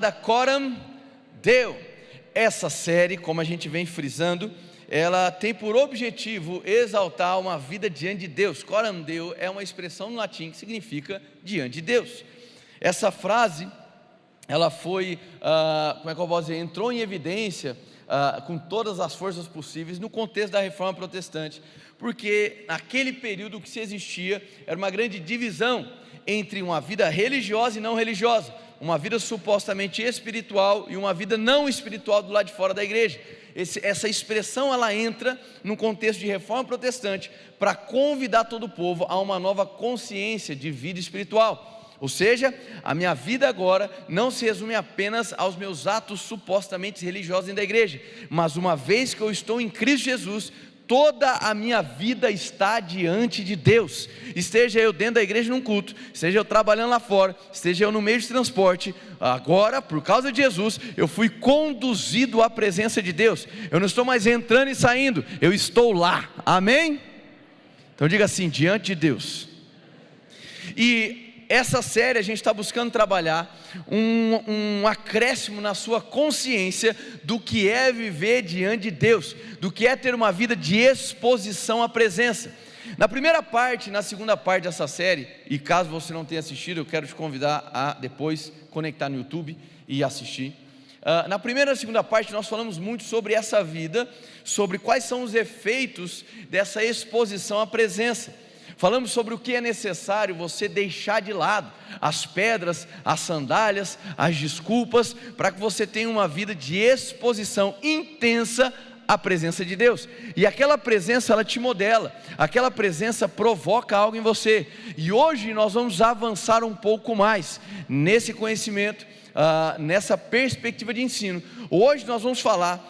da Coram Deo. Essa série, como a gente vem frisando, ela tem por objetivo exaltar uma vida diante de Deus. Coram Deo é uma expressão no latim que significa diante de Deus. Essa frase, ela foi, como é que eu posso dizer, entrou em evidência com todas as forças possíveis no contexto da Reforma Protestante, porque naquele período o que se existia era uma grande divisão entre uma vida religiosa e não religiosa, uma vida supostamente espiritual e uma vida não espiritual do lado de fora da igreja. Essa expressão ela entra no contexto de Reforma Protestante para convidar todo o povo a uma nova consciência de vida espiritual. Ou seja, a minha vida agora não se resume apenas aos meus atos supostamente religiosos dentro da igreja, mas uma vez que eu estou em Cristo Jesus, toda a minha vida está diante de Deus. Esteja eu dentro da igreja num culto, esteja eu trabalhando lá fora, esteja eu no meio de transporte, agora, por causa de Jesus, eu fui conduzido à presença de Deus. Eu não estou mais entrando e saindo, eu estou lá, amém? Então diga assim, diante de Deus. E essa série a gente está buscando trabalhar um acréscimo na sua consciência do que é viver diante de Deus, do que é ter uma vida de exposição à presença. Na primeira parte, na segunda parte dessa série, e caso você não tenha assistido, eu quero te convidar a depois conectar no YouTube e assistir. Na primeira e segunda parte nós falamos muito sobre essa vida, sobre quais são os efeitos dessa exposição à presença. Falamos sobre o que é necessário você deixar de lado, as pedras, as sandálias, as desculpas, para que você tenha uma vida de exposição intensa à presença de Deus. E aquela presença ela te modela, aquela presença provoca algo em você. E hoje nós vamos avançar um pouco mais nesse conhecimento, nessa perspectiva de ensino. Hoje nós vamos falar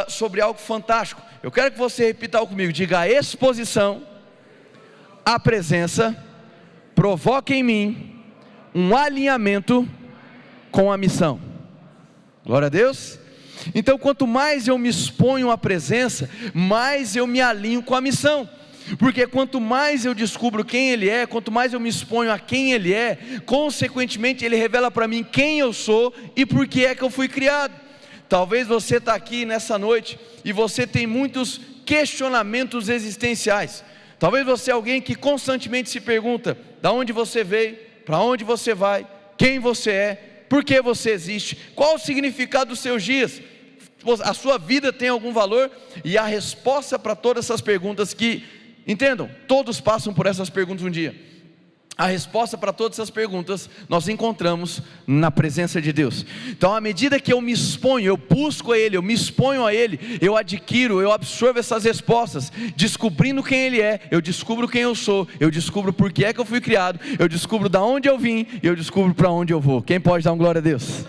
sobre algo fantástico. Eu quero que você repita algo comigo, diga: a exposição a presença provoca em mim um alinhamento com a missão. Glória a Deus. Então quanto mais eu me exponho à presença, mais eu me alinho com a missão, porque quanto mais eu descubro quem Ele é, quanto mais eu me exponho a quem Ele é, consequentemente Ele revela para mim quem eu sou e por que é que eu fui criado. Talvez você está aqui nessa noite e você tem muitos questionamentos existenciais. Talvez você é alguém que constantemente se pergunta: da onde você veio, para onde você vai, quem você é, por que você existe, qual o significado dos seus dias, a sua vida tem algum valor? E a resposta para todas essas perguntas que, entendam, todos passam por essas perguntas um dia. A resposta para todas essas perguntas nós encontramos na presença de Deus. Então à medida que eu me exponho, eu busco a Ele, eu me exponho a Ele, eu adquiro, eu absorvo essas respostas, descobrindo quem Ele é, eu descubro quem eu sou, eu descubro por que é que eu fui criado, eu descubro da onde eu vim, e eu descubro para onde eu vou. Quem pode dar uma glória a Deus?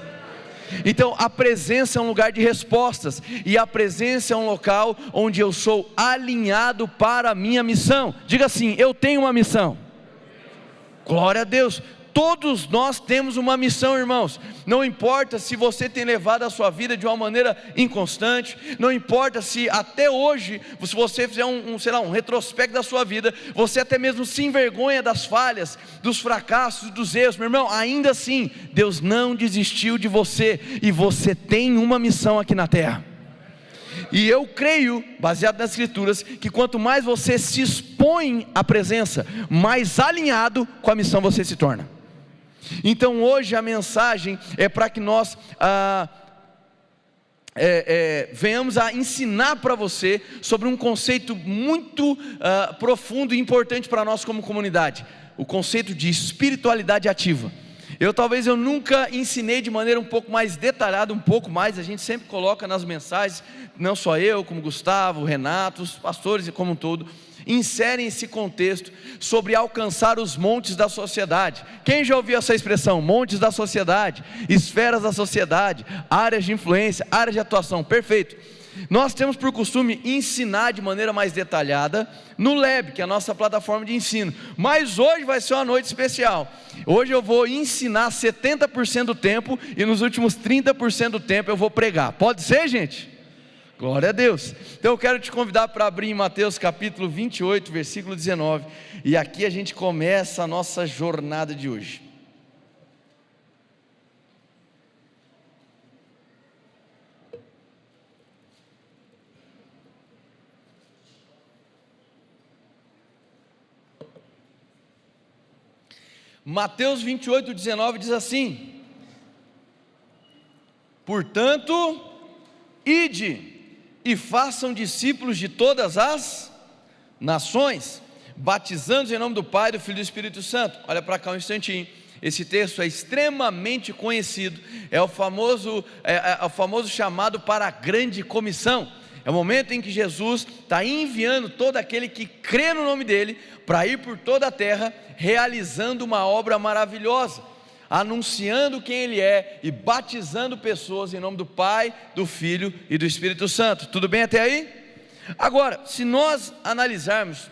Então a presença é um lugar de respostas, e a presença é um local onde eu sou alinhado para a minha missão. Diga assim: eu tenho uma missão. Glória a Deus. Todos nós temos uma missão, irmãos. Não importa se você tem levado a sua vida de uma maneira inconstante, não importa se até hoje, se você fizer um retrospecto da sua vida, você até mesmo se envergonha das falhas, dos fracassos, dos erros, meu irmão, ainda assim, Deus não desistiu de você, e você tem uma missão aqui na terra. E eu creio, baseado nas escrituras, que quanto mais você se expõe à presença, mais alinhado com a missão você se torna. Então hoje a mensagem é para que nós venhamos a ensinar para você sobre um conceito muito profundo e importante para nós como comunidade: o conceito de espiritualidade ativa. Talvez eu nunca ensinei de maneira um pouco mais detalhada, a gente sempre coloca nas mensagens, não só eu, como Gustavo, Renato, os pastores como um todo, inserem esse contexto sobre alcançar os montes da sociedade. Quem já ouviu essa expressão? Montes da sociedade, esferas da sociedade, áreas de influência, áreas de atuação, perfeito. Nós temos por costume ensinar de maneira mais detalhada no Lab, que é a nossa plataforma de ensino, mas hoje vai ser uma noite especial. Hoje eu vou ensinar 70% do tempo, e nos últimos 30% do tempo eu vou pregar. Pode ser, gente? Glória a Deus. Então eu quero te convidar para abrir em Mateus capítulo 28, versículo 19, e aqui a gente começa a nossa jornada de hoje. Mateus 28:19 diz assim: portanto, ide e façam discípulos de todas as nações, batizando-os em nome do Pai, do Filho e do Espírito Santo. Olha para cá um instantinho. Esse texto é extremamente conhecido, é o famoso chamado para a grande comissão. É o momento em que Jesus está enviando todo aquele que crê no nome dele para ir por toda a terra, realizando uma obra maravilhosa, anunciando quem ele é e batizando pessoas em nome do Pai, do Filho e do Espírito Santo. Tudo bem até aí? Agora, se nós analisarmos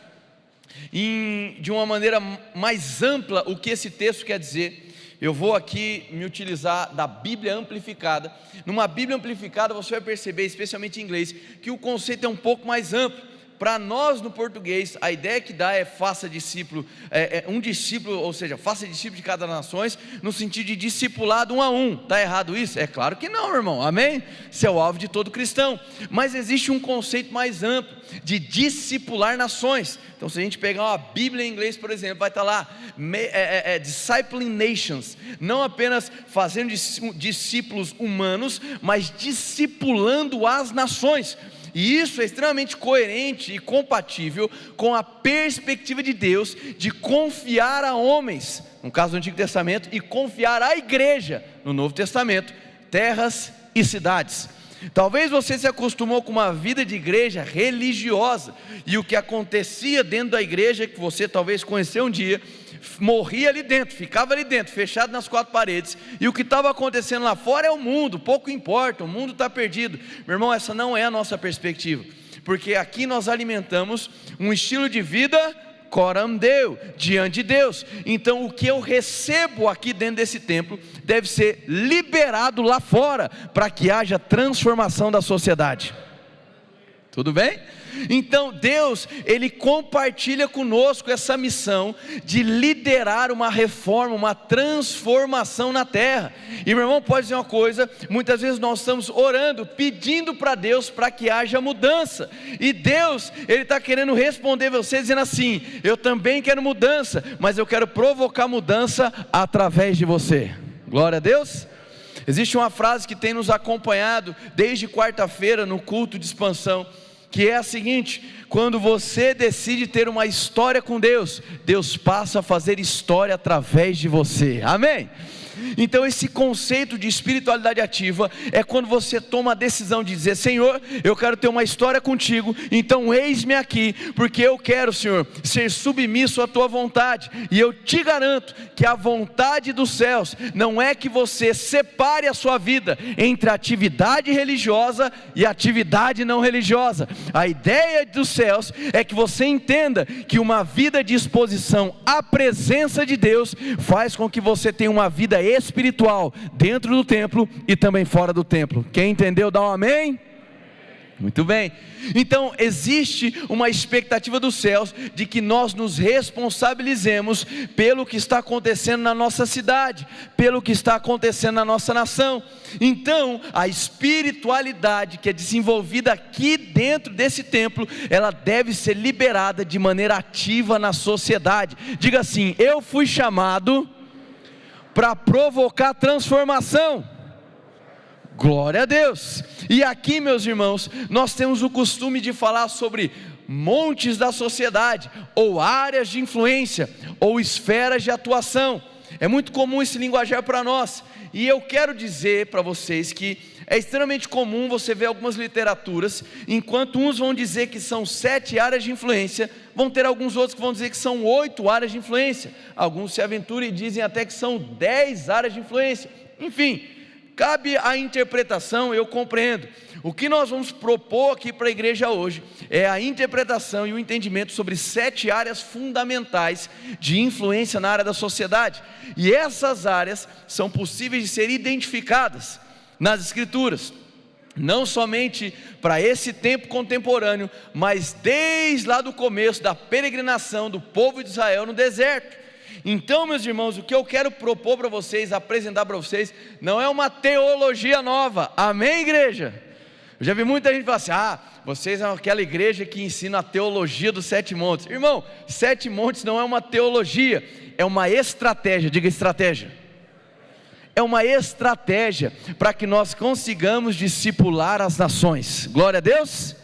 de uma maneira mais ampla o que esse texto quer dizer, eu vou aqui me utilizar da Bíblia Amplificada. Numa Bíblia Amplificada você vai perceber, especialmente em inglês, que o conceito é um pouco mais amplo. Para nós no português, a ideia que dá é faça discípulo, um discípulo, ou seja, faça discípulo de cada nações, no sentido de discipulado um a um. Está errado isso? É claro que não, meu irmão, amém? Isso é o alvo de todo cristão. Mas existe um conceito mais amplo, de discipular nações. Então se a gente pegar uma Bíblia em inglês, por exemplo, vai estar lá, discipling nations, não apenas fazendo discípulos humanos, mas discipulando as nações. E isso é extremamente coerente e compatível com a perspectiva de Deus de confiar a homens, no caso do Antigo Testamento, e confiar à igreja, no Novo Testamento, terras e cidades. Talvez você se acostumou com uma vida de igreja religiosa, e o que acontecia dentro da igreja, que você talvez conheceu um dia, morria ali dentro, ficava ali dentro, fechado nas quatro paredes, e o que estava acontecendo lá fora é o mundo, pouco importa, o mundo está perdido. Meu irmão, essa não é a nossa perspectiva, porque aqui nós alimentamos um estilo de vida coram Deo, diante de Deus. Então o que eu recebo aqui dentro desse templo, deve ser liberado lá fora, para que haja transformação da sociedade. Tudo bem? Então Deus, Ele compartilha conosco essa missão de liderar uma reforma, uma transformação na terra. E meu irmão, pode dizer uma coisa, muitas vezes nós estamos orando, pedindo para Deus para que haja mudança, e Deus, Ele está querendo responder você dizendo assim: eu também quero mudança, mas eu quero provocar mudança através de você. Glória a Deus. Existe uma frase que tem nos acompanhado desde quarta-feira no culto de expansão, que é a seguinte: quando você decide ter uma história com Deus, Deus passa a fazer história através de você, amém? Então esse conceito de espiritualidade ativa é quando você toma a decisão de dizer: Senhor, eu quero ter uma história contigo, então eis-me aqui, porque eu quero, Senhor, ser submisso à tua vontade. E eu te garanto que a vontade dos céus não é que você separe a sua vida entre atividade religiosa e atividade não religiosa. A ideia dos céus é que você entenda que uma vida de exposição à presença de Deus faz com que você tenha uma vida espiritual dentro do templo e também fora do templo. Quem entendeu, dá um amém? Muito bem. Então existe uma expectativa dos céus de que nós nos responsabilizemos pelo que está acontecendo na nossa cidade, pelo que está acontecendo na nossa nação. Então a espiritualidade que é desenvolvida aqui dentro desse templo, ela deve ser liberada de maneira ativa na sociedade. Diga assim: eu fui chamado para provocar transformação. Glória a Deus. E aqui, meus irmãos, nós temos o costume de falar sobre montes da sociedade, ou áreas de influência, ou esferas de atuação. É muito comum esse linguajar para nós, e eu quero dizer para vocês que é extremamente comum você ver algumas literaturas, enquanto uns vão dizer que são 7 áreas de influência, vão ter alguns outros que vão dizer que são 8 áreas de influência, alguns se aventuram e dizem até que são 10 áreas de influência. Enfim, cabe a interpretação, eu compreendo. O que nós vamos propor aqui para a igreja hoje é a interpretação e o entendimento sobre 7 áreas fundamentais de influência na área da sociedade, e essas áreas são possíveis de ser identificadas nas escrituras, não somente para esse tempo contemporâneo, mas desde lá do começo da peregrinação do povo de Israel no deserto. Então, meus irmãos, o que eu quero propor para vocês, apresentar para vocês, não é uma teologia nova, amém, igreja? Eu já vi muita gente falar assim: vocês são aquela igreja que ensina a teologia dos 7 montes. Irmão, 7 montes não é uma teologia, é uma estratégia. Diga estratégia. É uma estratégia para que nós consigamos discipular as nações. Glória a Deus.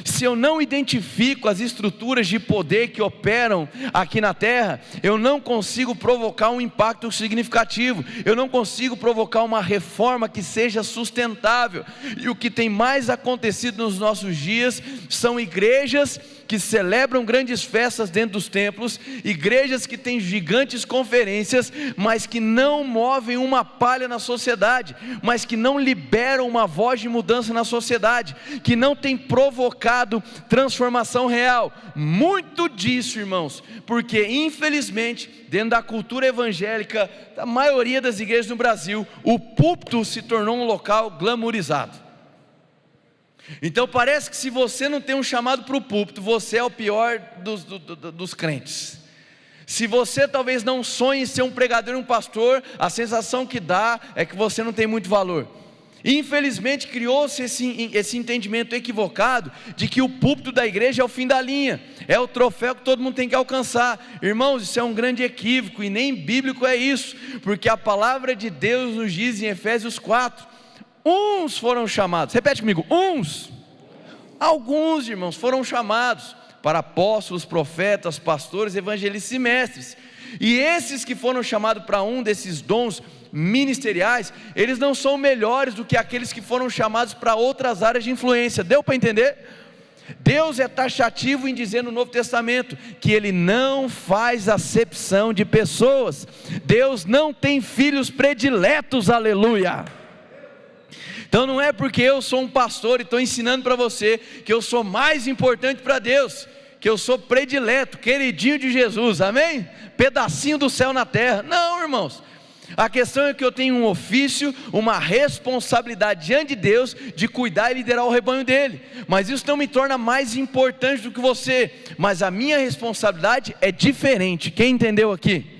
Se eu não identifico as estruturas de poder que operam aqui na terra, eu não consigo provocar um impacto significativo, eu não consigo provocar uma reforma que seja sustentável. E o que tem mais acontecido nos nossos dias são igrejas que celebram grandes festas dentro dos templos, igrejas que têm gigantes conferências, mas que não movem uma palha na sociedade, mas que não liberam uma voz de mudança na sociedade, que não tem provocado transformação real. Muito disso, irmãos, porque infelizmente, dentro da cultura evangélica, da maioria das igrejas no Brasil, o púlpito se tornou um local glamourizado. Então parece que se você não tem um chamado para o púlpito, você é o pior dos crentes. Se você talvez não sonhe em ser um pregador e um pastor, a sensação que dá é que você não tem muito valor. Infelizmente criou-se esse entendimento equivocado de que o púlpito da igreja é o fim da linha, é o troféu que todo mundo tem que alcançar. Irmãos, isso é um grande equívoco e nem bíblico é isso, porque a palavra de Deus nos diz em Efésios 4, uns foram chamados, repete comigo, uns, alguns irmãos foram chamados para apóstolos, profetas, pastores, evangelistas e mestres, e esses que foram chamados para um desses dons ministeriais, eles não são melhores do que aqueles que foram chamados para outras áreas de influência. Deu para entender? Deus é taxativo em dizer no Novo Testamento que Ele não faz acepção de pessoas. Deus não tem filhos prediletos, aleluia. Então não é porque eu sou um pastor e estou ensinando para você que eu sou mais importante para Deus, que eu sou predileto, queridinho de Jesus, amém? Pedacinho do céu na terra. Não, irmãos, a questão é que eu tenho um ofício, uma responsabilidade diante de Deus, de cuidar e liderar o rebanho dele, mas isso não me torna mais importante do que você, mas a minha responsabilidade é diferente. Quem entendeu aqui?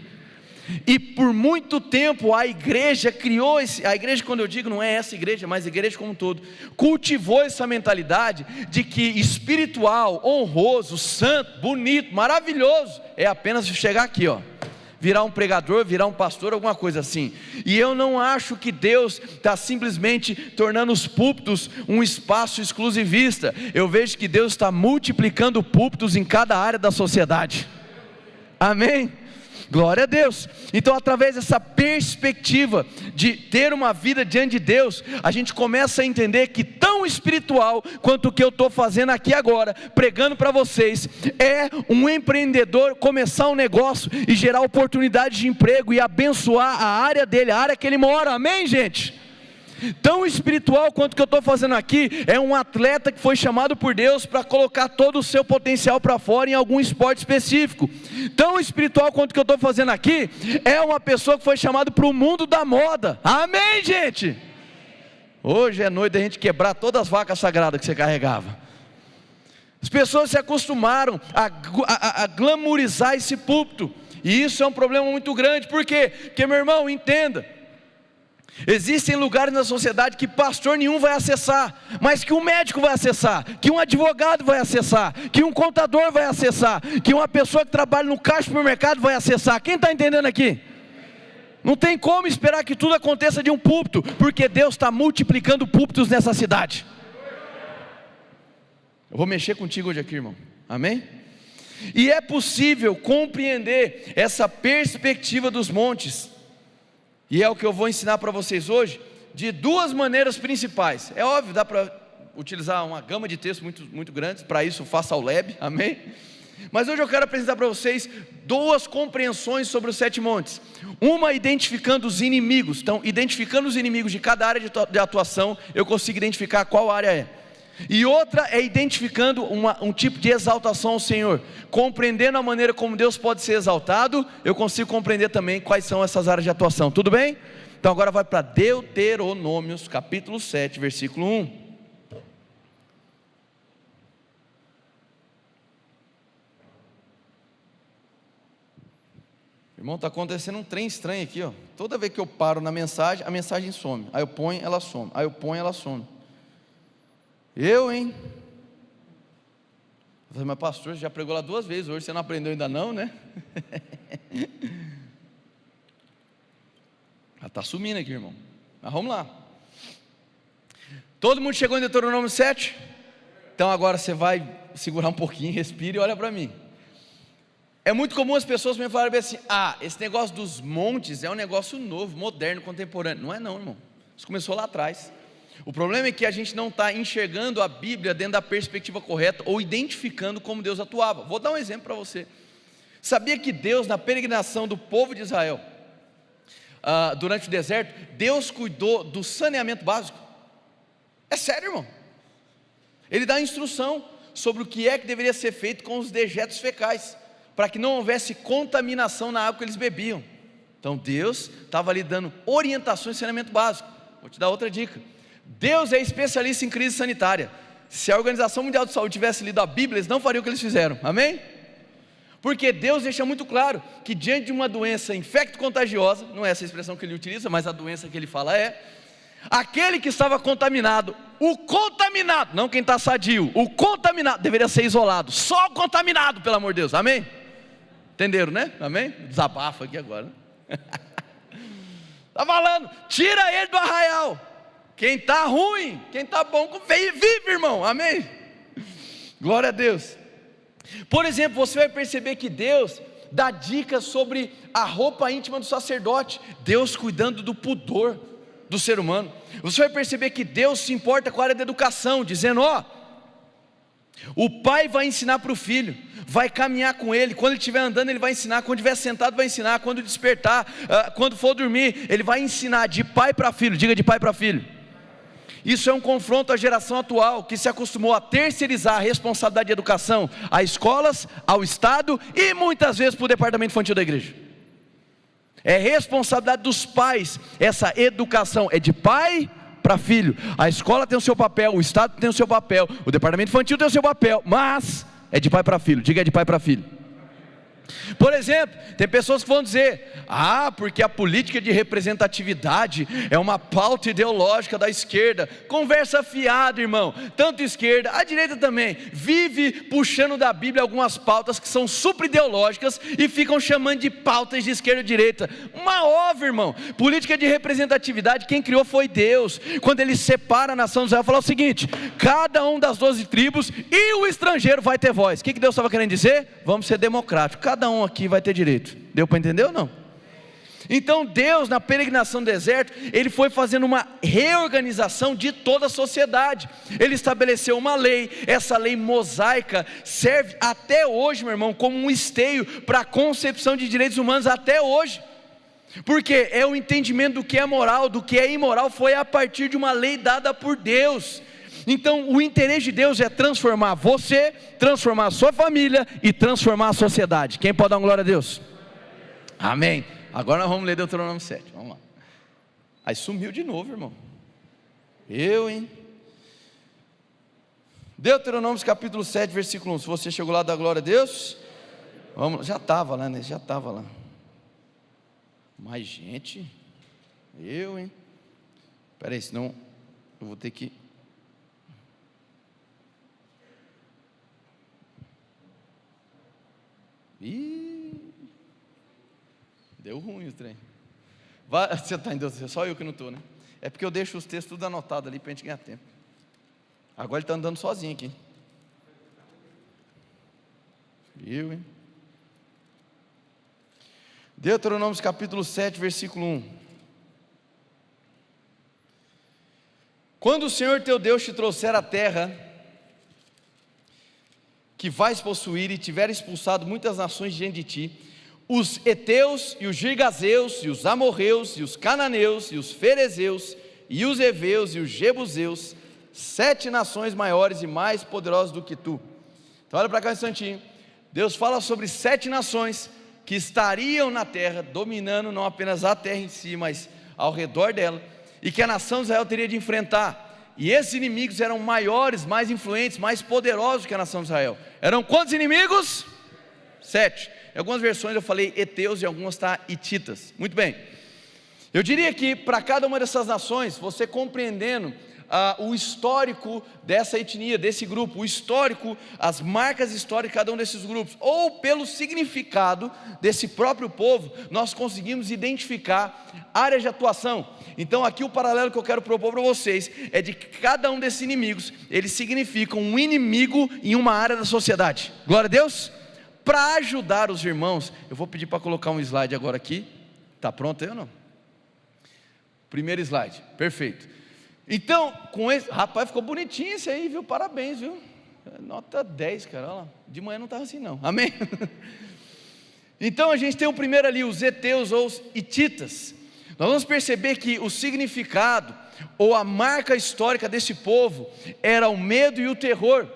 E por muito tempo a igreja criou a igreja, quando eu digo não é essa igreja, mas a igreja como um todo, cultivou essa mentalidade de que espiritual, honroso, santo, bonito, maravilhoso, é apenas chegar aqui, virar um pregador, virar um pastor, alguma coisa assim. E eu não acho que Deus está simplesmente tornando os púlpitos um espaço exclusivista. Eu vejo que Deus está multiplicando púlpitos em cada área da sociedade, amém? Glória a Deus. Então, através dessa perspectiva de ter uma vida diante de Deus, a gente começa a entender que tão espiritual quanto o que eu estou fazendo aqui agora, pregando para vocês, é um empreendedor começar um negócio e gerar oportunidade de emprego e abençoar a área dele, a área que ele mora, amém, gente? Tão espiritual quanto o que eu estou fazendo aqui é um atleta que foi chamado por Deus para colocar todo o seu potencial para fora em algum esporte específico. Tão espiritual quanto o que eu estou fazendo aqui é uma pessoa que foi chamada para o mundo da moda, amém, gente? Hoje é noite da gente quebrar todas as vacas sagradas que você carregava. As pessoas se acostumaram a glamourizar esse púlpito, e isso é um problema muito grande. Por quê? Porque, meu irmão, entenda, existem lugares na sociedade que pastor nenhum vai acessar, mas que um médico vai acessar, que um advogado vai acessar, que um contador vai acessar, que uma pessoa que trabalha no caixa do supermercado vai acessar. Quem está entendendo aqui? Não tem como esperar que tudo aconteça de um púlpito, porque Deus está multiplicando púlpitos nessa cidade. Eu vou mexer contigo hoje aqui, irmão, amém? E é possível compreender essa perspectiva dos montes, e é o que eu vou ensinar para vocês hoje, de duas maneiras principais. É óbvio, dá para utilizar uma gama de textos muito grandes, para isso faça o lab, amém? Mas hoje eu quero apresentar para vocês duas compreensões sobre os 7 montes. Uma identificando os inimigos. Então, identificando os inimigos de cada área de atuação, eu consigo identificar qual área é. E outra é identificando um tipo de exaltação ao Senhor. Compreendendo a maneira como Deus pode ser exaltado, eu consigo compreender também quais são essas áreas de atuação. Tudo bem? Então agora vai para Deuteronômios capítulo 7, versículo 1. Irmão, está acontecendo um trem estranho aqui, ó. Toda vez que eu paro na mensagem, a mensagem some. Aí eu ponho, ela some. Aí eu ponho, ela some. Mas pastor, você já pregou lá 2 vezes hoje, você não aprendeu ainda não, né? Já está sumindo aqui, irmão. Mas vamos lá. Todo mundo chegou em Deuteronômio 7? Então agora você vai segurar um pouquinho, respire e olha para mim. É muito comum as pessoas me falarem assim: esse negócio dos montes é um negócio novo, moderno, contemporâneo. Não é não, irmão. Isso começou lá atrás. O problema é que a gente não está enxergando a Bíblia dentro da perspectiva correta, ou identificando como Deus atuava. Vou dar um exemplo para você. Sabia que Deus, na peregrinação do povo de Israel, durante o deserto, Deus cuidou do saneamento básico? É sério, irmão. Ele dá instrução sobre o que é que deveria ser feito com os dejetos fecais, para que não houvesse contaminação na água que eles bebiam. Então Deus estava ali dando orientações de saneamento básico. Vou te dar outra dica. Deus é especialista em crise sanitária. Se a Organização Mundial de Saúde tivesse lido a Bíblia, eles não fariam o que eles fizeram, amém? Porque Deus deixa muito claro que diante de uma doença infecto-contagiosa, não é essa a expressão que ele utiliza, mas a doença que ele fala aquele que estava contaminado, o contaminado, não quem está sadio, o contaminado deveria ser isolado, só o contaminado, pelo amor de Deus, amém? Entenderam, né? Amém? Desabafa aqui agora. Está falando, tira ele do arraial. Quem está ruim, quem está bom, vive, irmão, amém? Glória a Deus. Por exemplo, você vai perceber que Deus dá dicas sobre a roupa íntima do sacerdote, Deus cuidando do pudor do ser humano. Você vai perceber que Deus se importa com a área da educação, dizendo: o pai vai ensinar para o filho, vai caminhar com ele, quando ele estiver andando ele vai ensinar, quando estiver sentado vai ensinar, quando despertar, quando for dormir, ele vai ensinar de pai para filho. Diga: de pai para filho. Isso é um confronto à geração atual, que se acostumou a terceirizar a responsabilidade de educação a escolas, ao Estado e muitas vezes para o departamento infantil da igreja. É responsabilidade dos pais, essa educação é de pai para filho. A escola tem o seu papel, o Estado tem o seu papel, o departamento infantil tem o seu papel, mas é de pai para filho. Diga: é de pai para filho. Por exemplo, tem pessoas que vão dizer: porque a política de representatividade é uma pauta ideológica da esquerda. Conversa fiada, irmão. Tanto a esquerda, a direita também, vive puxando da Bíblia algumas pautas que são super ideológicas e ficam chamando de pautas de esquerda e direita. Uma óbvia, irmão. Política de representatividade, quem criou foi Deus. Quando ele separa a nação de Israel, falou o seguinte: cada um das 12 tribos e o estrangeiro vai ter voz. O que Deus estava querendo dizer? Vamos ser democráticos, cada um aqui vai ter direito. Deu para entender ou não? Então Deus, na peregrinação do deserto, Ele foi fazendo uma reorganização de toda a sociedade. Ele estabeleceu uma lei. Essa lei mosaica serve até hoje, meu irmão, como um esteio para a concepção de direitos humanos até hoje. Porque é o entendimento do que é moral, do que é imoral, foi a partir de uma lei dada por Deus. Então o interesse de Deus é transformar você, transformar a sua família e transformar a sociedade. Quem pode dar uma glória a Deus? Amém. Agora nós vamos ler Deuteronômio 7, vamos lá. Aí sumiu de novo, irmão. Deuteronômio capítulo 7, versículo 1. Se você chegou lá, dá glória a Deus. Vamos, já estava lá, né? Já estava lá. Mas gente, espera aí, senão eu vou ter que... Deu ruim o trem. Você está em Deus, só eu que não estou, né? É porque eu deixo os textos tudo anotados ali para a gente ganhar tempo. Agora ele está andando sozinho aqui. Deuteronômio capítulo 7, versículo 1. Quando o Senhor teu Deus te trouxer a terra que vais possuir e tiver expulsado muitas nações diante de ti, os heteus e os girgazeus e os amorreus e os cananeus e os ferezeus e os heveus e os jebuseus, 7 nações maiores e mais poderosas do que tu. Então olha para cá um instantinho. Deus fala sobre 7 nações que estariam na terra, dominando não apenas a terra em si, mas ao redor dela, e que a nação de Israel teria de enfrentar. E esses inimigos eram maiores, mais influentes, mais poderosos que a nação de Israel. Eram quantos inimigos? 7. Em algumas versões eu falei heteus e em algumas está hititas. Muito bem. Eu diria que para cada uma dessas nações, você compreendendo o histórico dessa etnia, desse grupo, o histórico, as marcas históricas de cada um desses grupos, ou pelo significado desse próprio povo, nós conseguimos identificar áreas de atuação. Então aqui o paralelo que eu quero propor para vocês é de que cada um desses inimigos, eles significam um inimigo em uma área da sociedade. Glória a Deus. Para ajudar os irmãos, eu vou pedir para colocar um slide agora aqui. Está pronto aí ou não? Primeiro slide, perfeito. Então, com esse, rapaz, ficou bonitinho esse aí, viu? Parabéns, viu? Nota 10, cara, olha lá. De manhã não estava assim não, amém? Então a gente tem o primeiro ali, os heteus ou os hititas. Nós vamos perceber que o significado ou a marca histórica desse povo era o medo e o terror.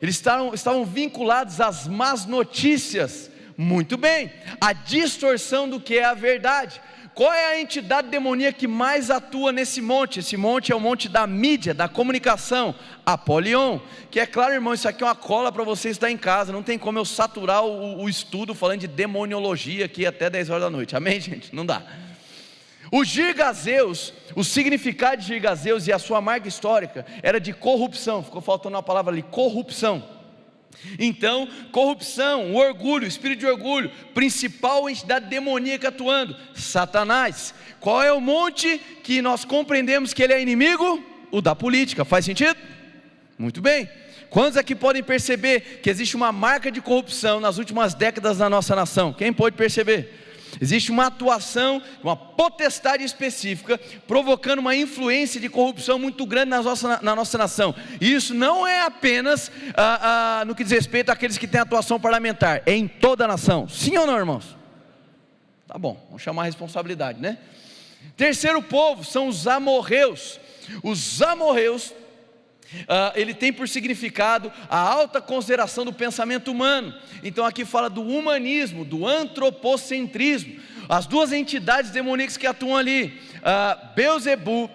Eles estavam vinculados às más notícias, muito bem, a distorção do que é a verdade. Qual é a entidade demoníaca que mais atua nesse monte? Esse monte é o monte da mídia, da comunicação, Apolion, que é claro, irmão, isso aqui é uma cola para você estar em casa, não tem como eu saturar o estudo falando de demoniologia aqui até 10 horas da noite, amém, gente? Não dá. Os Girgazeus, o significado de Girgazeus e a sua marca histórica era de corrupção, ficou faltando uma palavra ali, corrupção. Então, corrupção, o orgulho, o espírito de orgulho, principal entidade demoníaca atuando, Satanás. Qual é o monte que nós compreendemos que ele é inimigo? O da política, faz sentido? Muito bem. Quantos aqui podem perceber que existe uma marca de corrupção nas últimas décadas da nossa nação? Quem pode perceber? Existe uma atuação, uma potestade específica, provocando uma influência de corrupção muito grande na nossa nação. E isso não é apenas no que diz respeito àqueles que têm atuação parlamentar, é em toda a nação. Sim ou não, irmãos? Tá bom, vamos chamar a responsabilidade, né? Terceiro povo são os amorreus. Os amorreus, ele tem por significado a alta consideração do pensamento humano. Então aqui fala do humanismo, do antropocentrismo. As duas entidades demoníacas que atuam ali, Beelzebu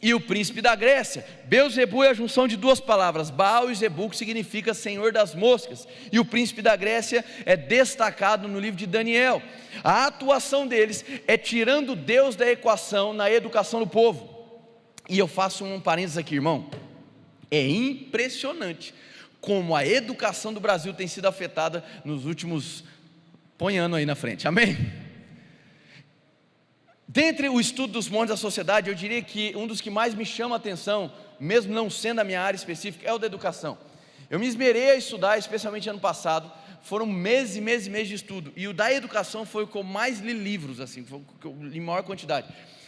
e o príncipe da Grécia. Beelzebu é a junção de duas palavras, Baal e Zebu, que significa senhor das moscas, e o príncipe da Grécia é destacado no livro de Daniel. A atuação deles é tirando Deus da equação na educação do povo. E eu faço um parênteses aqui, irmão. É impressionante como a educação do Brasil tem sido afetada nos últimos, põe ano aí na frente, amém? Dentre o estudo dos montes da sociedade, eu diria que um dos que mais me chama a atenção, mesmo não sendo a minha área específica, é o da educação. Eu me esmerei a estudar, especialmente ano passado, foram meses e meses e meses de estudo, e o da educação foi o que eu mais li livros, assim, foi o que eu li em maior quantidade,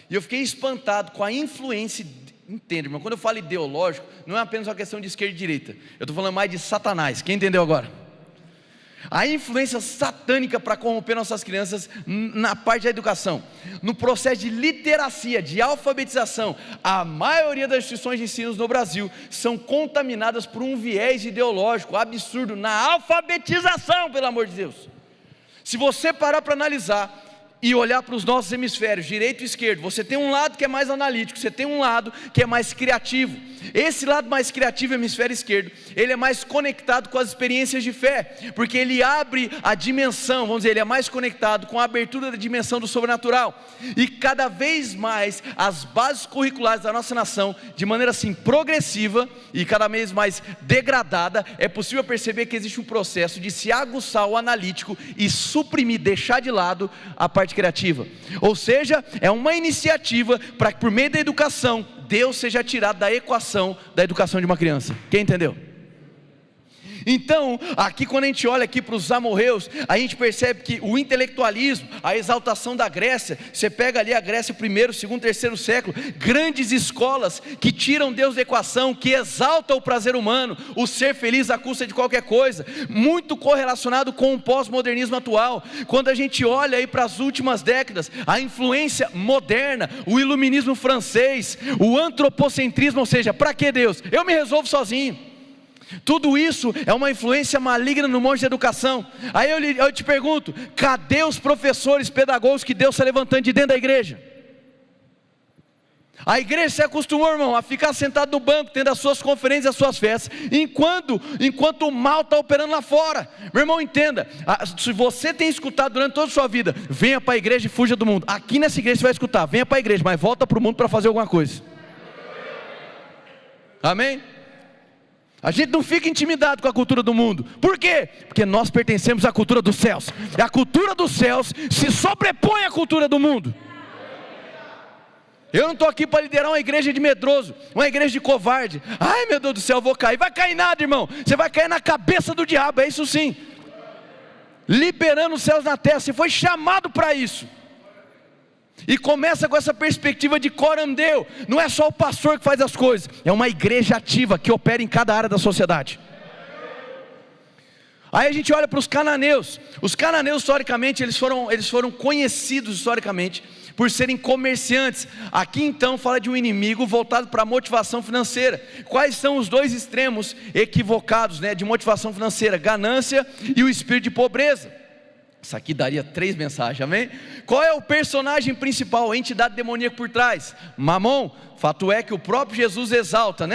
e eu fiquei espantado com a influência. Entende, irmão? Quando eu falo ideológico, não é apenas uma questão de esquerda e direita, eu estou falando mais de Satanás. Quem entendeu agora? A influência satânica para corromper nossas crianças na parte da educação, no processo de literacia, de alfabetização. A maioria das instituições de ensino no Brasil são contaminadas por um viés ideológico absurdo na alfabetização, pelo amor de Deus. Se você parar para analisar e olhar para os nossos hemisférios, direito e esquerdo, você tem um lado que é mais analítico, você tem um lado que é mais criativo. Esse lado mais criativo, hemisfério esquerdo, ele é mais conectado com as experiências de fé, porque ele abre a dimensão, vamos dizer, ele é mais conectado com a abertura da dimensão do sobrenatural, e cada vez mais as bases curriculares da nossa nação, de maneira assim progressiva e cada vez mais degradada, é possível perceber que existe um processo de se aguçar o analítico e suprimir, deixar de lado a parte criativa. Ou seja, é uma iniciativa para que por meio da educação Deus seja tirado da equação da educação de uma criança. Quem entendeu? Então, aqui quando a gente olha aqui para os amorreus, a gente percebe que o intelectualismo, a exaltação da Grécia, você pega ali a Grécia primeiro, segundo, terceiro século, grandes escolas que tiram Deus da equação, que exaltam o prazer humano, o ser feliz à custa de qualquer coisa, muito correlacionado com o pós-modernismo atual. Quando a gente olha aí para as últimas décadas, a influência moderna, o iluminismo francês, o antropocentrismo, ou seja, para que Deus? Eu me resolvo sozinho. Tudo isso é uma influência maligna no monte de educação. Aí eu te pergunto, cadê os professores pedagogos que Deus está levantando de dentro da igreja? A igreja se acostumou, irmão, a ficar sentado no banco, tendo as suas conferências, as suas festas, enquanto o mal está operando lá fora. Meu irmão, entenda, se você tem escutado durante toda a sua vida, venha para a igreja e fuja do mundo. Aqui nessa igreja você vai escutar, venha para a igreja, mas volta para o mundo para fazer alguma coisa. Amém? A gente não fica intimidado com a cultura do mundo. Por quê? Porque nós pertencemos à cultura dos céus. E a cultura dos céus se sobrepõe à cultura do mundo. Eu não estou aqui para liderar uma igreja de medroso, uma igreja de covarde. Ai, meu Deus do céu, eu vou cair. Vai cair nada, irmão. Você vai cair na cabeça do diabo, é isso sim. Liberando os céus na terra. Você foi chamado para isso. E começa com essa perspectiva de corandeu. Não é só o pastor que faz as coisas, é uma igreja ativa que opera em cada área da sociedade. Aí a gente olha para os cananeus. Os cananeus historicamente, eles foram conhecidos historicamente por serem comerciantes. Aqui então fala de um inimigo voltado para a motivação financeira. Quais são os dois extremos equivocados, de motivação financeira? Ganância e o espírito de pobreza. Isso aqui daria 3 mensagens, amém? Qual é o personagem principal, a entidade demoníaca por trás? Mamon. Fato é que o próprio Jesus exalta,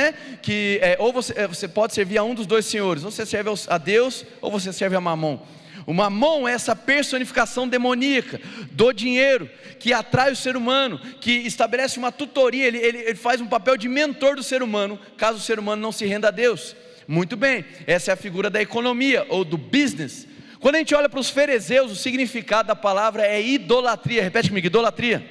que ou você pode servir a um dos dois senhores, ou você serve a Deus, ou você serve a Mamon. O Mamon é essa personificação demoníaca do dinheiro, que atrai o ser humano, que estabelece uma tutoria, ele faz um papel de mentor do ser humano, caso o ser humano não se renda a Deus. Muito bem, essa é a figura da economia, ou do business. Quando a gente olha para os fariseus, o significado da palavra é idolatria. Repete comigo, idolatria.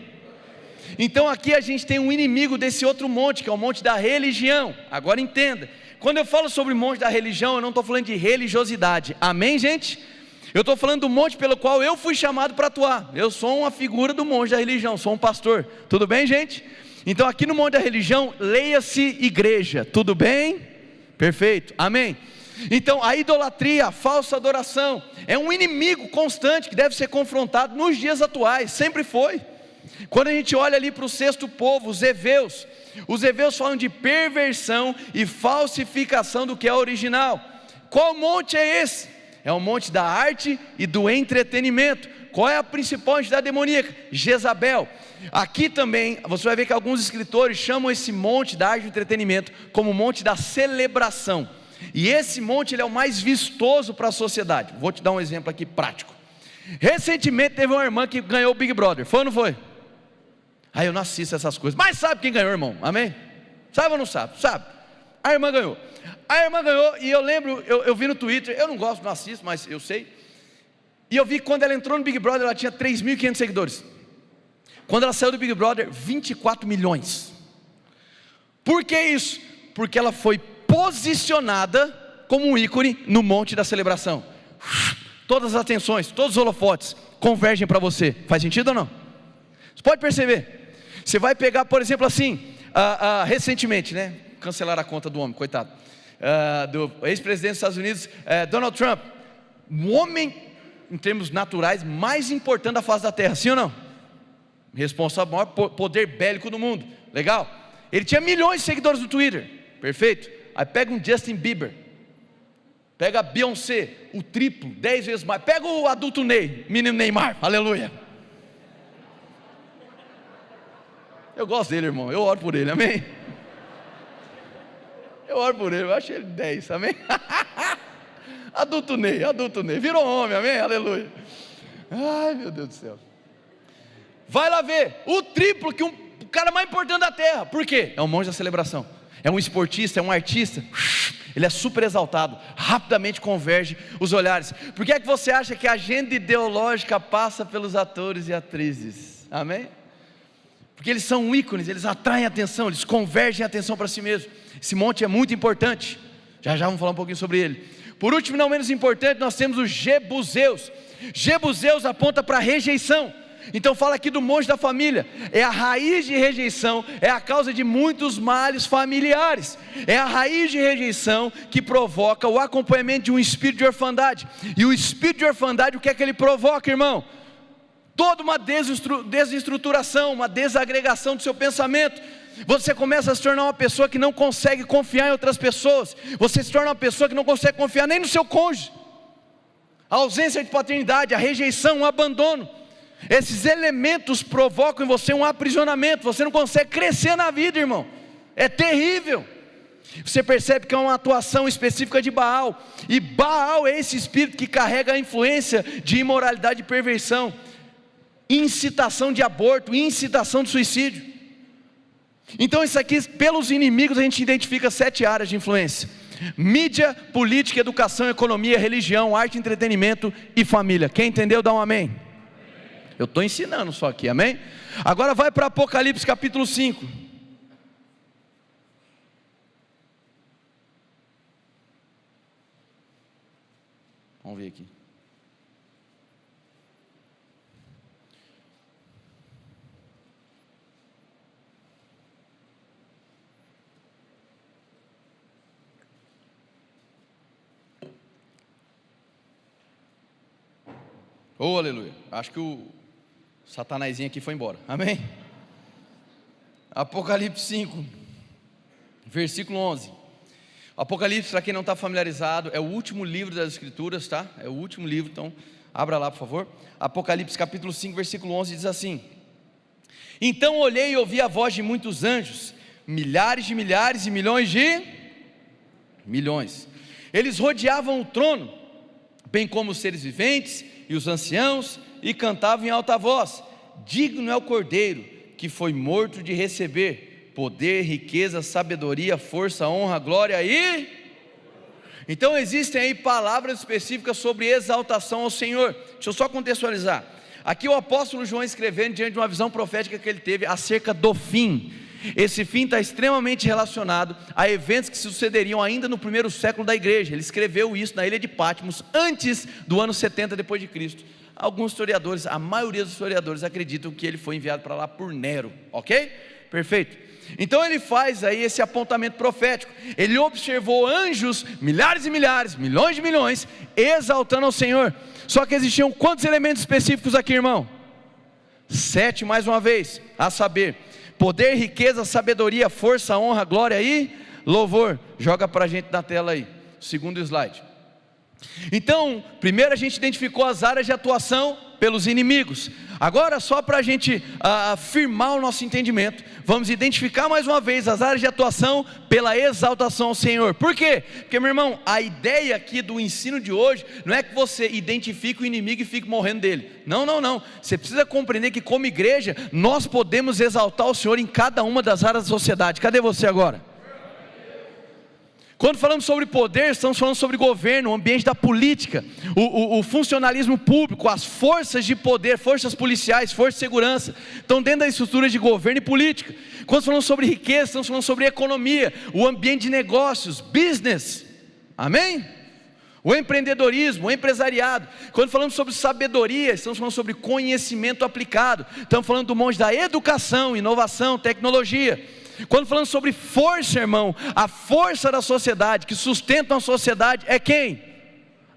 Então aqui a gente tem um inimigo desse outro monte, que é o monte da religião. Agora entenda, quando eu falo sobre o monte da religião, eu não estou falando de religiosidade. Amém, gente? Eu estou falando do monte pelo qual eu fui chamado para atuar. Eu sou uma figura do monte da religião, sou um pastor. Tudo bem, gente? Então aqui no monte da religião, leia-se igreja. Tudo bem? Perfeito, amém. Então a idolatria, a falsa adoração, é um inimigo constante que deve ser confrontado nos dias atuais, sempre foi. Quando a gente olha ali para o sexto povo, os heveus falam de perversão e falsificação do que é original. Qual monte é esse? É o monte da arte e do entretenimento. Qual é a principal entidade demoníaca? Jezabel. Aqui também, você vai ver que alguns escritores chamam esse monte da arte e do entretenimento como o monte da celebração. E esse monte ele é o mais vistoso para a sociedade. Vou te dar um exemplo aqui prático. Recentemente teve uma irmã que ganhou o Big Brother. Foi ou não foi? Aí eu não assisto essas coisas. Mas sabe quem ganhou, irmão? Amém? Sabe ou não sabe? Sabe. A irmã ganhou. E eu lembro, eu vi no Twitter. Eu não gosto, não assisto, mas eu sei. E eu vi que quando ela entrou no Big Brother, ela tinha 3.500 seguidores. Quando ela saiu do Big Brother, 24 milhões. Por que isso? Porque ela foi posicionada como um ícone no monte da celebração. Todas as atenções, todos os holofotes convergem para você. Faz sentido ou não? Você pode perceber. Você vai pegar, por exemplo, assim, recentemente, cancelaram a conta do homem, coitado, do ex-presidente dos Estados Unidos, Donald Trump. O homem, em termos naturais, mais importante da face da terra, sim ou não? Responsável pelo maior poder bélico do mundo. Legal? Ele tinha milhões de seguidores no Twitter. Perfeito? Aí pega um Justin Bieber, pega a Beyoncé, o triplo, 10 vezes mais. Pega o adulto Ney, menino Neymar, aleluia. Eu gosto dele, irmão, eu oro por ele, amém? Eu oro por ele, eu acho ele 10, amém? Adulto Ney, virou homem, amém? Aleluia. Ai, meu Deus do céu. Vai lá ver, o triplo que o cara mais importante da terra. Por quê? É um monte da celebração. É um esportista, é um artista, ele é super exaltado, rapidamente converge os olhares. Por que é que você acha que a agenda ideológica passa pelos atores e atrizes? Amém? Porque eles são ícones, eles atraem atenção, eles convergem a atenção para si mesmos. Esse monte é muito importante, já vamos falar um pouquinho sobre ele. Por último, não menos importante, nós temos os jebuseus. Jebuseus aponta para a rejeição. Então fala aqui do monte da família. É a raiz de rejeição, é a causa de muitos males familiares. É a raiz de rejeição que provoca o acompanhamento de um espírito de orfandade. E o espírito de orfandade, o que é que ele provoca, irmão? Toda uma desestruturação, uma desagregação do seu pensamento. Você começa a se tornar uma pessoa que não consegue confiar em outras pessoas. Você se torna uma pessoa que não consegue confiar nem no seu cônjuge. A ausência de paternidade, a rejeição, o abandono. Esses elementos provocam em você um aprisionamento. Você não consegue crescer na vida, irmão. É terrível. Você percebe que é uma atuação específica de Baal. E Baal é esse espírito que carrega a influência de imoralidade e perversão, incitação de aborto, incitação de suicídio. Então isso aqui, pelos inimigos, a gente identifica 7 áreas de influência: mídia, política, educação, economia, religião, arte, entretenimento e família. Quem entendeu, dá um amém. Eu estou ensinando só aqui, amém? Agora vai para Apocalipse capítulo 5. Vamos ver aqui. Oh, aleluia. Acho que o satanazinho aqui foi embora. Amém? Apocalipse 5, versículo 11. Apocalipse, para quem não está familiarizado, é o último livro das Escrituras, tá? É o último livro, então abra lá, por favor. Apocalipse capítulo 5, versículo 11 diz assim: então olhei e ouvi a voz de muitos anjos, milhares de milhares e milhões de milhões. Eles rodeavam o trono, bem como os seres viventes e os anciãos, e cantavam em alta voz: digno é o Cordeiro que foi morto de receber poder, riqueza, sabedoria, força, honra, glória e... Então existem aí palavras específicas sobre exaltação ao Senhor. Deixa eu só contextualizar. Aqui o apóstolo João escrevendo diante de uma visão profética que ele teve acerca do fim. Esse fim está extremamente relacionado a eventos que sucederiam ainda no primeiro século da igreja. Ele escreveu isso na ilha de Patmos, antes do ano 70 depois de Cristo. Alguns historiadores, a maioria dos historiadores acreditam que ele foi enviado para lá por Nero, ok? Perfeito. Então ele faz aí esse apontamento profético. Ele observou anjos, milhares e milhares, milhões de milhões, exaltando ao Senhor. Só que existiam quantos elementos específicos aqui, irmão? 7 mais uma vez, a saber: poder, riqueza, sabedoria, força, honra, glória e louvor. Joga para a gente na tela aí, segundo slide. Então, primeiro a gente identificou as áreas de atuação pelos inimigos. Agora, só para a gente afirmar o nosso entendimento, vamos identificar mais uma vez as áreas de atuação pela exaltação ao Senhor. Por quê? Porque, meu irmão, a ideia aqui do ensino de hoje não é que você identifique o inimigo e fique morrendo dele. Não, não, não. Você precisa compreender que, como igreja, nós podemos exaltar o Senhor em cada uma das áreas da sociedade. Cadê você agora? Quando falamos sobre poder, estamos falando sobre governo, o ambiente da política, o funcionalismo público, as forças de poder, forças policiais, forças de segurança, estão dentro das estruturas de governo e política. Quando falamos sobre riqueza, estamos falando sobre economia, o ambiente de negócios, business, amém? O empreendedorismo, o empresariado. Quando falamos sobre sabedoria, estamos falando sobre conhecimento aplicado, estamos falando do monte da educação, inovação, tecnologia. Quando falamos sobre força, irmão, a força da sociedade, que sustenta a sociedade, é quem?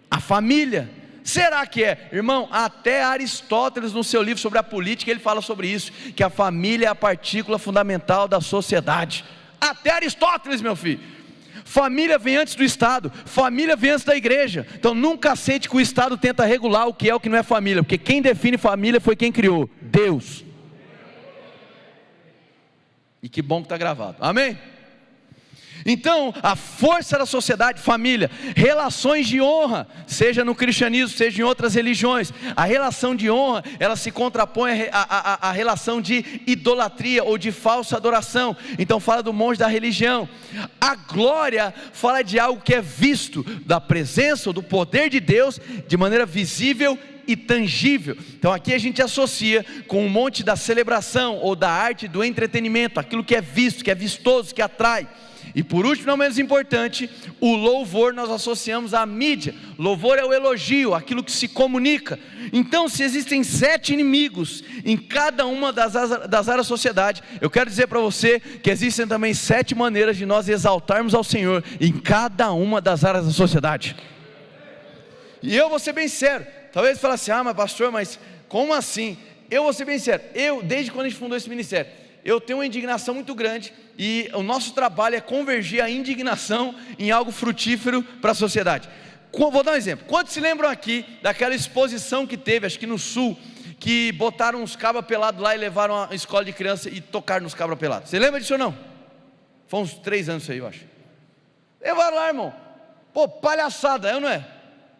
A família. Será que é? Irmão, até Aristóteles no seu livro sobre a política, ele fala sobre isso, que a família é a partícula fundamental da sociedade. Até Aristóteles, meu filho. Família vem antes do Estado, família vem antes da igreja. Então nunca aceite que o Estado tenta regular o que é o que não é família, porque quem define família foi quem criou, Deus. E que bom que está gravado, amém? Então, a força da sociedade, família, relações de honra, seja no cristianismo, seja em outras religiões, a relação de honra, ela se contrapõe à relação de idolatria ou de falsa adoração. Então fala do monte da religião. A glória fala de algo que é visto, da presença ou do poder de Deus, de maneira visível e tangível. Então aqui a gente associa com um monte da celebração ou da arte do entretenimento, aquilo que é visto, que é vistoso, que atrai. E por último, não menos importante, o louvor nós associamos à mídia. Louvor é o elogio, aquilo que se comunica. Então, se existem 7 inimigos em cada uma das áreas da sociedade, eu quero dizer para você que existem também 7 maneiras de nós exaltarmos ao Senhor em cada uma das áreas da sociedade. E eu vou ser bem sério. Talvez você fale assim: mas pastor, mas como assim? Eu vou ser bem sério. Desde quando a gente fundou esse ministério, eu tenho uma indignação muito grande, e o nosso trabalho é convergir a indignação em algo frutífero para a sociedade. Vou dar um exemplo. Quantos se lembram aqui daquela exposição que teve, acho que no Sul, que botaram uns cabras pelados lá e levaram a escola de criança e tocaram nos cabras pelados? Você lembra disso ou não? Foi uns 3 anos isso aí, eu acho. Levaram lá, irmão. Pô, palhaçada, é ou não é?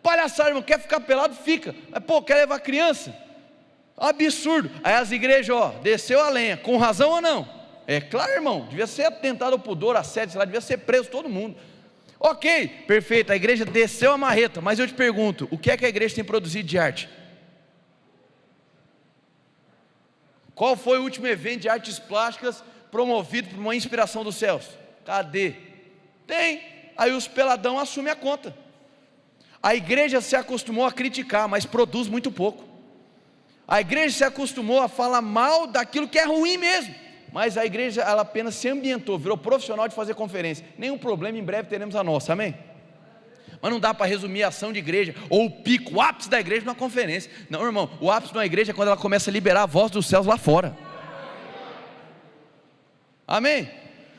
Palhaçada, irmão. Quer ficar pelado, fica. Mas pô, quer levar criança? Absurdo. Aí as igrejas, desceu a lenha, com razão ou não? É claro, irmão, devia ser atentado ao pudor, assédio, sei lá, devia ser preso todo mundo. Ok, perfeito, a igreja desceu a marreta, mas eu te pergunto, o que é que a igreja tem produzido de arte? Qual foi o último evento de artes plásticas promovido por uma inspiração dos céus? Cadê? Tem, aí os peladão assumem a conta. A igreja se acostumou a criticar, mas produz muito pouco. A igreja se acostumou a falar mal daquilo que é ruim mesmo, mas a igreja ela apenas se ambientou, virou profissional de fazer conferência. Nenhum problema, em breve teremos a nossa, amém? Mas não dá para resumir a ação de igreja, ou o pico, o ápice da igreja numa conferência. Não, irmão, o ápice de uma igreja é quando ela começa a liberar a voz dos céus lá fora. Amém?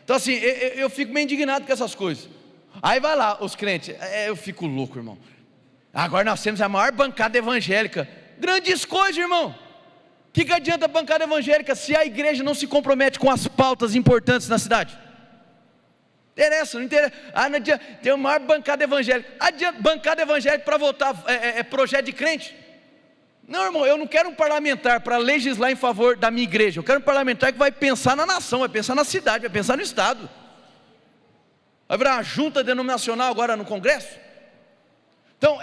Então assim, eu fico meio indignado com essas coisas. Aí vai lá, os crentes, eu fico louco, irmão. Agora nós temos a maior bancada evangélica. Grandes coisas, irmão. O que adianta a bancada evangélica se a igreja não se compromete com as pautas importantes na cidade? Interessa, não interessa. Não adianta, tem a maior bancada evangélica. Adianta bancada evangélica para votar projeto de crente? Não, irmão, eu não quero um parlamentar para legislar em favor da minha igreja. Eu quero um parlamentar que vai pensar na nação, vai pensar na cidade, vai pensar no estado. Vai virar uma junta denominacional agora no Congresso? Então,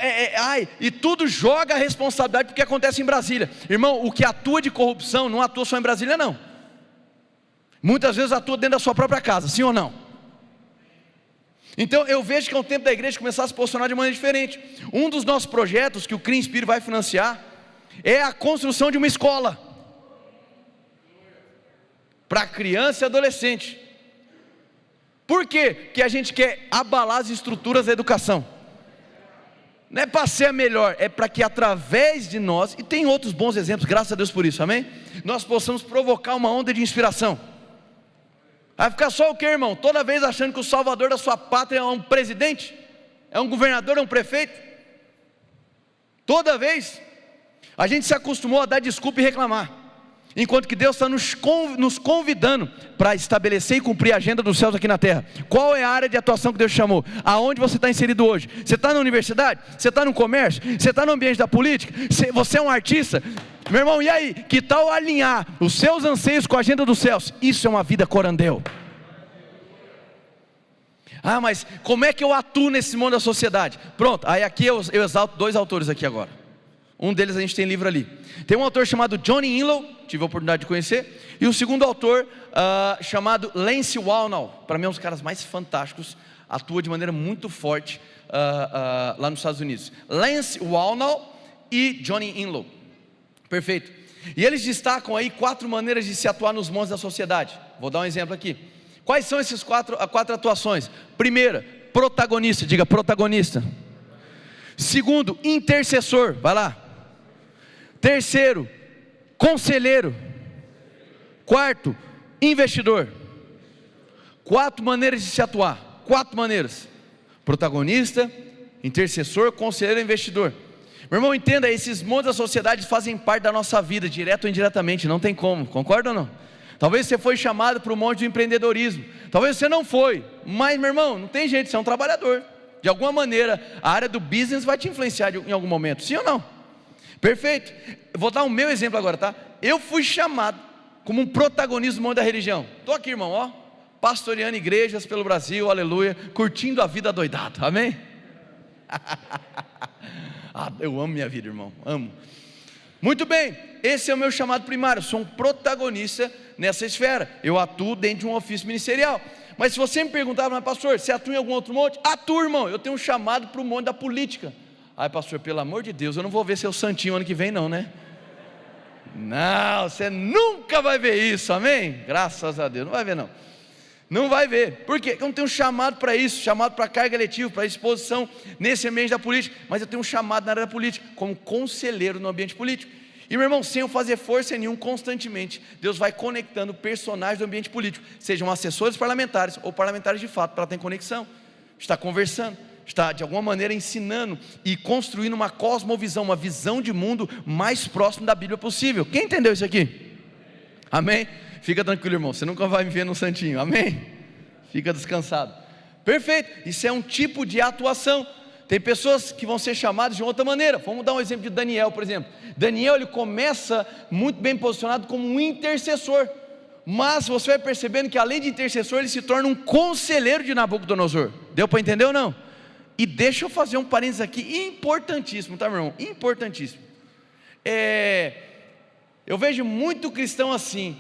e tudo joga a responsabilidade porque acontece em Brasília. Irmão, o que atua de corrupção não atua só em Brasília não. Muitas vezes atua dentro da sua própria casa, sim ou não? Então eu vejo que é um tempo da igreja começar a se posicionar de maneira diferente. Um dos nossos projetos que o CRI Inspire vai financiar é a construção de uma escola para criança e adolescente. Por quê? Porque a gente quer abalar as estruturas da educação. Não é para ser a melhor, é para que através de nós, e tem outros bons exemplos, graças a Deus por isso, amém? Nós possamos provocar uma onda de inspiração. Vai ficar só o que, irmão? Toda vez achando que o salvador da sua pátria é um presidente, é um governador, é um prefeito. Toda vez, a gente se acostumou a dar desculpa e reclamar, enquanto que Deus está nos convidando para estabelecer e cumprir a agenda dos céus aqui na terra. Qual é a área de atuação que Deus chamou? Aonde você está inserido hoje? Você está na universidade? Você está no comércio? Você está no ambiente da política? Você é um artista? Meu irmão, e aí? Que tal alinhar os seus anseios com a agenda dos céus? Isso é uma vida corandeu. Mas como é que eu atuo nesse mundo da sociedade? Pronto, aí aqui eu exalto dois autores aqui agora. Um deles a gente tem livro ali. Tem um autor chamado Johnny Inlow, tive a oportunidade de conhecer. E o segundo autor chamado Lance Wallnau. Para mim é um dos caras mais fantásticos. Atua de maneira muito forte lá nos Estados Unidos. Lance Wallnau e Johnny Inlow. Perfeito. E eles destacam aí 4 maneiras de se atuar nos montes da sociedade. Vou dar um exemplo aqui. Quais são essas 4 atuações? Primeira, protagonista. Diga protagonista. Segundo, intercessor. Vai lá. Terceiro, conselheiro. Quarto, investidor. 4 maneiras de se atuar. 4 maneiras: protagonista, intercessor, conselheiro e investidor. Meu irmão, entenda, esses montes da sociedade fazem parte da nossa vida, direto ou indiretamente, não tem como, concorda ou não? Talvez você foi chamado para o monte do empreendedorismo, talvez você não foi, mas meu irmão, não tem jeito, você é um trabalhador. De alguma maneira, a área do business vai te influenciar em algum momento, sim ou não? Perfeito. Vou dar o meu exemplo agora, tá? Eu fui chamado como um protagonista do mundo da religião. Estou aqui, irmão, ó, pastoreando igrejas pelo Brasil, aleluia, curtindo a vida doidado, amém? Eu amo minha vida, irmão, amo. Muito bem, esse é o meu chamado primário. Eu sou um protagonista nessa esfera. Eu atuo dentro de um ofício ministerial. Mas se você me perguntar, mas pastor, você atua em algum outro monte? Atuo, irmão, eu tenho um chamado para o monte da política. Pastor, pelo amor de Deus, eu não vou ver seu santinho ano que vem não, né? Não, você nunca vai ver isso, amém? Graças a Deus, não vai ver não. Não vai ver, por quê? Eu não tenho um chamado para isso, chamado para carga letiva, para exposição nesse ambiente da política, mas eu tenho um chamado na área da política, como conselheiro no ambiente político. E meu irmão, sem eu fazer força nenhuma, constantemente, Deus vai conectando personagens do ambiente político, sejam assessores parlamentares ou parlamentares de fato, para ter conexão, está conversando, está de alguma maneira ensinando e construindo uma cosmovisão, uma visão de mundo mais próximo da Bíblia possível. Quem entendeu isso aqui? Amém? Fica tranquilo, irmão, você nunca vai me ver no santinho, amém? Fica descansado. Perfeito, isso é um tipo de atuação. Tem pessoas que vão ser chamadas de outra maneira. Vamos dar um exemplo de Daniel, por exemplo. Daniel, ele começa muito bem posicionado como um intercessor. Mas você vai percebendo que além de intercessor, ele se torna um conselheiro de Nabucodonosor. Deu para entender ou não? E deixa eu fazer um parênteses aqui, importantíssimo, tá, meu irmão? Importantíssimo. Eu vejo muito cristão assim,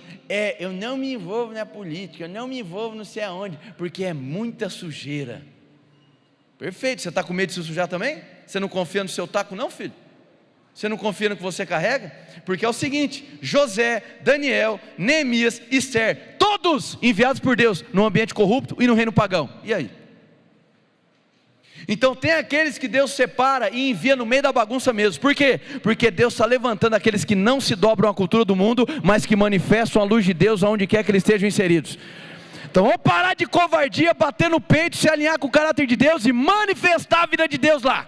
eu não me envolvo na política, eu não me envolvo não sei aonde, porque é muita sujeira. Perfeito, você está com medo de se sujar também? Você não confia no seu taco não, filho? Você não confia no que você carrega? Porque é o seguinte, José, Daniel, Neemias, Esther, todos enviados por Deus, num ambiente corrupto e no reino pagão. E aí? Então tem aqueles que Deus separa e envia no meio da bagunça mesmo. Por quê? Porque Deus está levantando aqueles que não se dobram à cultura do mundo, mas que manifestam a luz de Deus aonde quer que eles estejam inseridos. Então vamos parar de covardia, bater no peito, se alinhar com o caráter de Deus e manifestar a vida de Deus lá.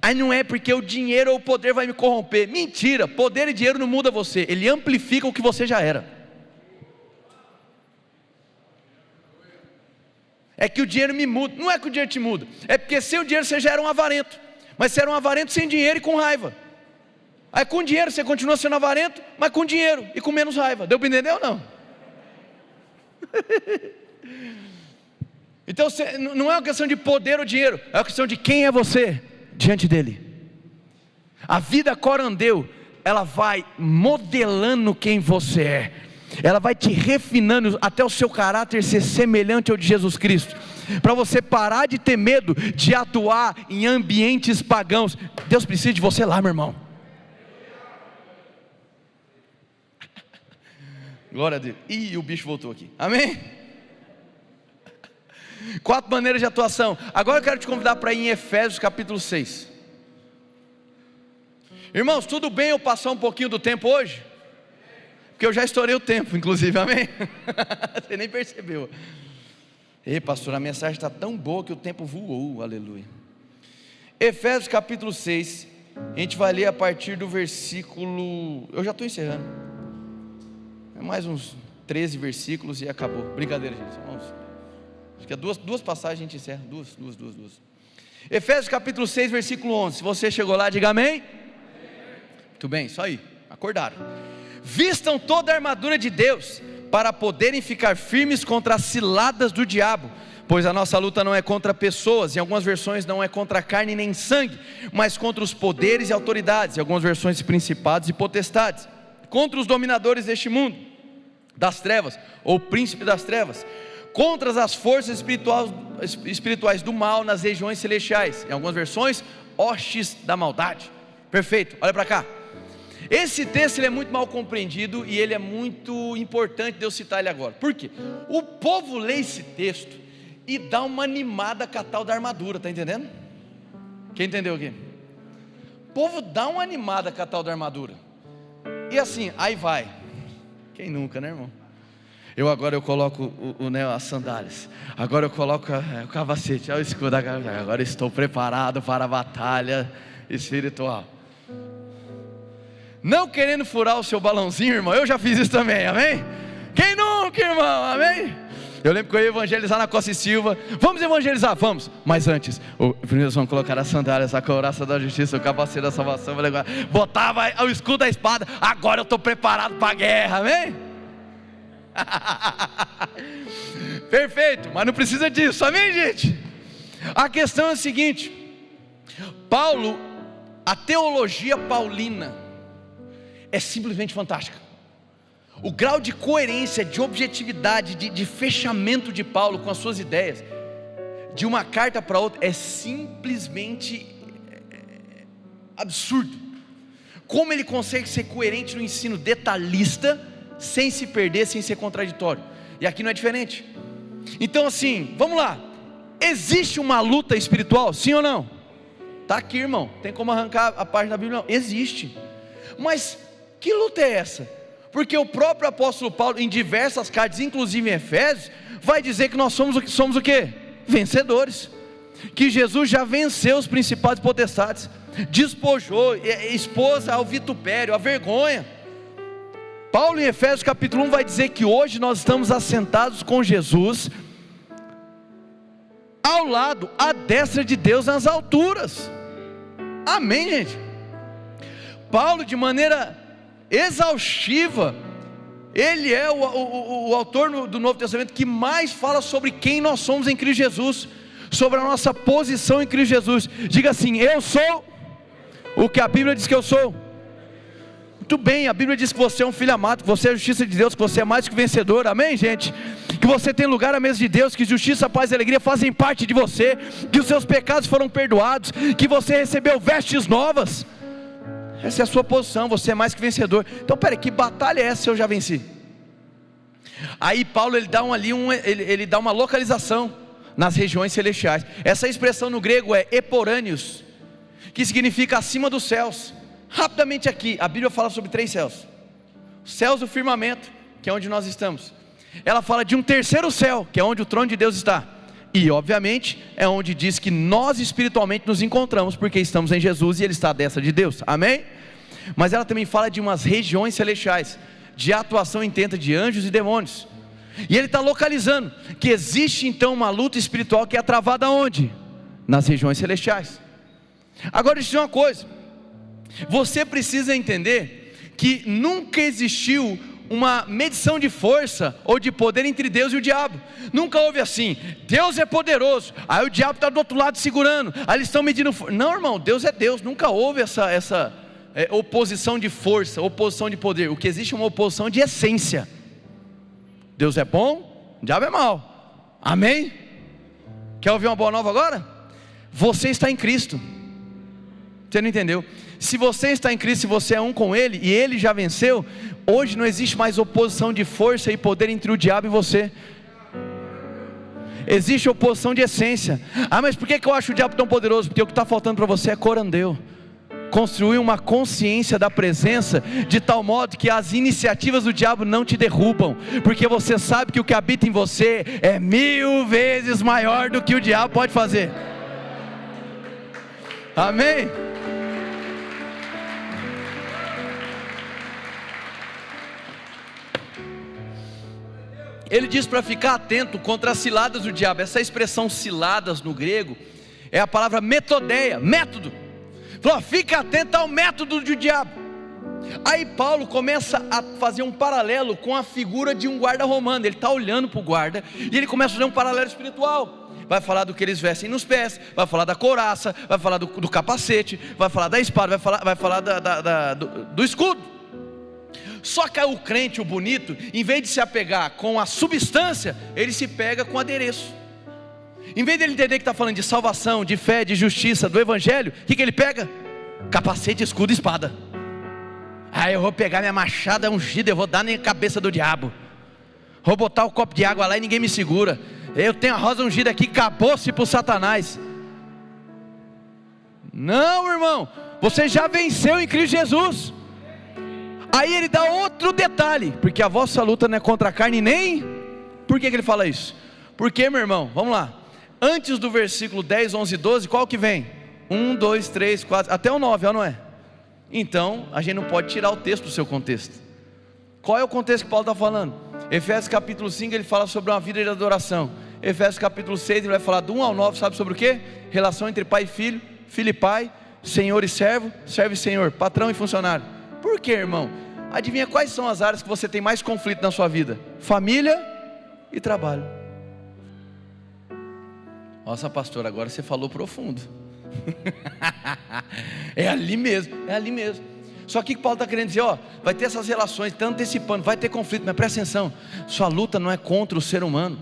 Aí não é porque o dinheiro ou o poder vai me corromper. Mentira, poder e dinheiro não muda você, ele amplifica o que você já era. É que o dinheiro me muda, não é que o dinheiro te muda, é porque sem o dinheiro você já era um avarento, mas você era um avarento sem dinheiro e com raiva. Aí com dinheiro você continua sendo avarento, mas com dinheiro e com menos raiva. Deu para entender ou não? Então não é uma questão de poder ou dinheiro, é uma questão de quem é você diante dele. A vida corandeu, ela vai modelando quem você é, ela vai te refinando até o seu caráter ser semelhante ao de Jesus Cristo, para você parar de ter medo de atuar em ambientes pagãos. Deus precisa de você lá, meu irmão. Glória a Deus. Ih, o bicho voltou aqui, amém? 4 maneiras de atuação. Agora eu quero te convidar para ir em Efésios capítulo 6. Irmãos, tudo bem eu passar um pouquinho do tempo hoje? Porque eu já estourei o tempo, inclusive, amém? Você nem percebeu. Ei, pastor, a mensagem está tão boa que o tempo voou, aleluia. Efésios capítulo 6, a gente vai ler a partir do versículo, eu já estou encerrando, mais uns 13 versículos e acabou. Brincadeira, gente, vamos. Acho que é duas passagens a gente encerra, duas. Efésios capítulo 6, versículo 11, se você chegou lá, diga amém. Muito bem, isso aí, acordaram. Vistam toda a armadura de Deus, para poderem ficar firmes contra as ciladas do diabo, pois a nossa luta não é contra pessoas, em algumas versões não é contra carne nem sangue, mas contra os poderes e autoridades, em algumas versões principados e potestades, contra os dominadores deste mundo, das trevas, ou príncipe das trevas, contra as forças espirituais do mal nas regiões celestiais, em algumas versões, hostes da maldade. Perfeito, olha para cá. Esse texto ele é muito mal compreendido e ele é muito importante de eu citar ele agora. Por quê? O povo lê esse texto e dá uma animada com a tal da armadura, está entendendo? Quem entendeu aqui? O povo dá uma animada com a tal da armadura. E assim, aí vai. Quem nunca, né, irmão? Agora eu coloco as sandálias, agora eu coloco o capacete, o escudo, agora estou preparado para a batalha espiritual. Não querendo furar o seu balãozinho, irmão, eu já fiz isso também, amém? Quem nunca, irmão, amém? Eu lembro que eu ia evangelizar na Costa e Silva. Vamos evangelizar, vamos. Mas antes, primeiro vamos colocar as sandálias, a couraça da justiça, o capacete da salvação, botava o escudo da espada. Agora eu estou preparado para a guerra, amém? Perfeito, mas não precisa disso, amém, gente? A questão é a seguinte: Paulo, a teologia paulina é simplesmente fantástica. O grau de coerência, de objetividade, de fechamento de Paulo com as suas ideias, de uma carta para outra, é simplesmente absurdo. Como ele consegue ser coerente no ensino detalhista, sem se perder, sem ser contraditório. E aqui não é diferente. Então assim, vamos lá. Existe uma luta espiritual, sim ou não? Está aqui, irmão, tem como arrancar a página da Bíblia? Não, existe. Mas que luta é essa? Porque o próprio apóstolo Paulo, em diversas cartas, inclusive em Efésios, vai dizer que nós somos o quê? Vencedores. Que Jesus já venceu os principados e potestades, despojou, expôs ao vitupério, à vergonha. Paulo em Efésios capítulo 1 vai dizer que hoje nós estamos assentados com Jesus, ao lado, à destra de Deus nas alturas. Amém, gente? Paulo, de maneira exaustiva, Ele é o autor do Novo Testamento que mais fala sobre quem nós somos em Cristo Jesus, sobre a nossa posição em Cristo Jesus. Diga assim: eu sou o que a Bíblia diz que eu sou. Muito bem, a Bíblia diz que você é um filho amado, que você é a justiça de Deus, que você é mais que vencedor, amém, gente? Que você tem lugar à mesa de Deus, que justiça, paz e alegria fazem parte de você, que os seus pecados foram perdoados, que você recebeu vestes novas. Essa é a sua posição, você é mais que vencedor. Então peraí, que batalha é essa se eu já venci? Aí Paulo ele dá uma localização nas regiões celestiais. Essa expressão no grego é eporâneos, que significa acima dos céus. Rapidamente aqui, a Bíblia fala sobre 3 céus: os céus do firmamento, que é onde nós estamos. Ela fala de um terceiro céu, que é onde o trono de Deus está. E obviamente é onde diz que nós espiritualmente nos encontramos, porque estamos em Jesus e Ele está à destra de Deus, amém? Mas ela também fala de umas regiões celestiais, de atuação intenta de anjos e demônios. E ele está localizando que existe então uma luta espiritual que é travada onde? Nas regiões celestiais. Agora deixa eu dizer uma coisa: você precisa entender que nunca existiu uma medição de força ou de poder entre Deus e o diabo. Nunca houve assim: Deus é poderoso, aí o diabo está do outro lado segurando, aí eles estão medindo força. Não, irmão, Deus é Deus. Nunca houve essa oposição de força, oposição de poder. O que existe é uma oposição de essência. Deus é bom, o diabo é mau, amém? Quer ouvir uma boa nova agora? Você está em Cristo. Você não entendeu? Se você está em Cristo, se você é um com Ele, e Ele já venceu, hoje não existe mais oposição de força e poder entre o diabo e você. Existe oposição de essência. Ah, mas por que eu acho o diabo tão poderoso? Porque o que está faltando para você é corandeu. Construir uma consciência da presença, de tal modo que as iniciativas do diabo não te derrubam, porque você sabe que o que habita em você é 1000 vezes maior do que o diabo pode fazer. Amém? Ele diz para ficar atento contra as ciladas do diabo. Essa expressão ciladas no grego é a palavra metodeia, método. Falou, fica atento ao método do diabo. Aí Paulo começa a fazer um paralelo com a figura de um guarda romano. Ele está olhando para o guarda e ele começa a fazer um paralelo espiritual. Vai falar do que eles vestem nos pés, vai falar da couraça, vai falar do capacete, vai falar da espada, vai falar do escudo. Só que o crente, o bonito, em vez de se apegar com a substância, ele se pega com o adereço. Em vez dele entender que está falando de salvação, de fé, de justiça, do evangelho, o que ele pega? Capacete, escudo e espada. Aí eu vou pegar minha machada ungida, eu vou dar na cabeça do diabo. Vou botar o copo de água lá e ninguém me segura. Eu tenho a rosa ungida aqui, acabou-se para o Satanás. Não, irmão, você já venceu em Cristo Jesus. Aí ele dá outro detalhe, porque a vossa luta não é contra a carne nem... Por que ele fala isso? Porque, meu irmão, vamos lá, antes do versículo 10, 11 e 12, qual que vem? 1, 2, 3, 4, até o 9, não é? Então, a gente não pode tirar o texto do seu contexto. Qual é o contexto que Paulo está falando? Efésios capítulo 5, ele fala sobre uma vida de adoração. Efésios capítulo 6, ele vai falar do 1 ao 9, sabe sobre o quê? Relação entre pai e filho, filho e pai, senhor e servo, servo e senhor, patrão e funcionário. Por quê, irmão? Adivinha quais são as áreas que você tem mais conflito na sua vida? Família e trabalho. Nossa, pastor, agora você falou profundo. É ali mesmo, é ali mesmo. Só que o que Paulo está querendo dizer, ó, vai ter essas relações, está antecipando, vai ter conflito, mas presta atenção, sua luta não é contra o ser humano.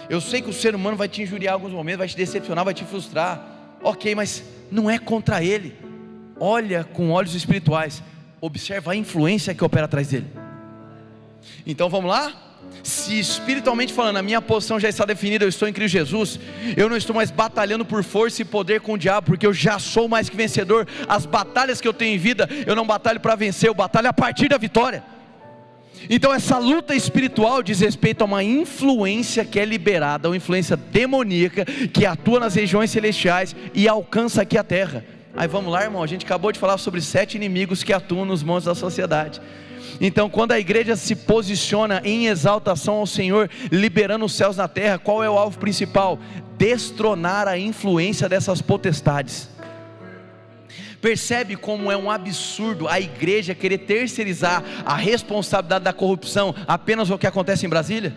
Eu sei que o ser humano vai te injuriar em alguns momentos, vai te decepcionar, vai te frustrar, ok, mas não é contra ele. Olha com olhos espirituais, observa a influência que opera atrás dele. Então vamos lá? Se espiritualmente falando, a minha posição já está definida, eu estou em Cristo Jesus, eu não estou mais batalhando por força e poder com o diabo, porque eu já sou mais que vencedor. As batalhas que eu tenho em vida, eu não batalho para vencer, eu batalho a partir da vitória. Então essa luta espiritual diz respeito a uma influência que é liberada, uma influência demoníaca, que atua nas regiões celestiais e alcança aqui a terra. Aí vamos lá, irmão, a gente acabou de falar sobre 7 inimigos que atuam nos montes da sociedade. Então quando a igreja se posiciona em exaltação ao Senhor, liberando os céus na terra, qual é o alvo principal? Destronar a influência dessas potestades. Percebe como é um absurdo a igreja querer terceirizar a responsabilidade da corrupção apenas ao que acontece em Brasília?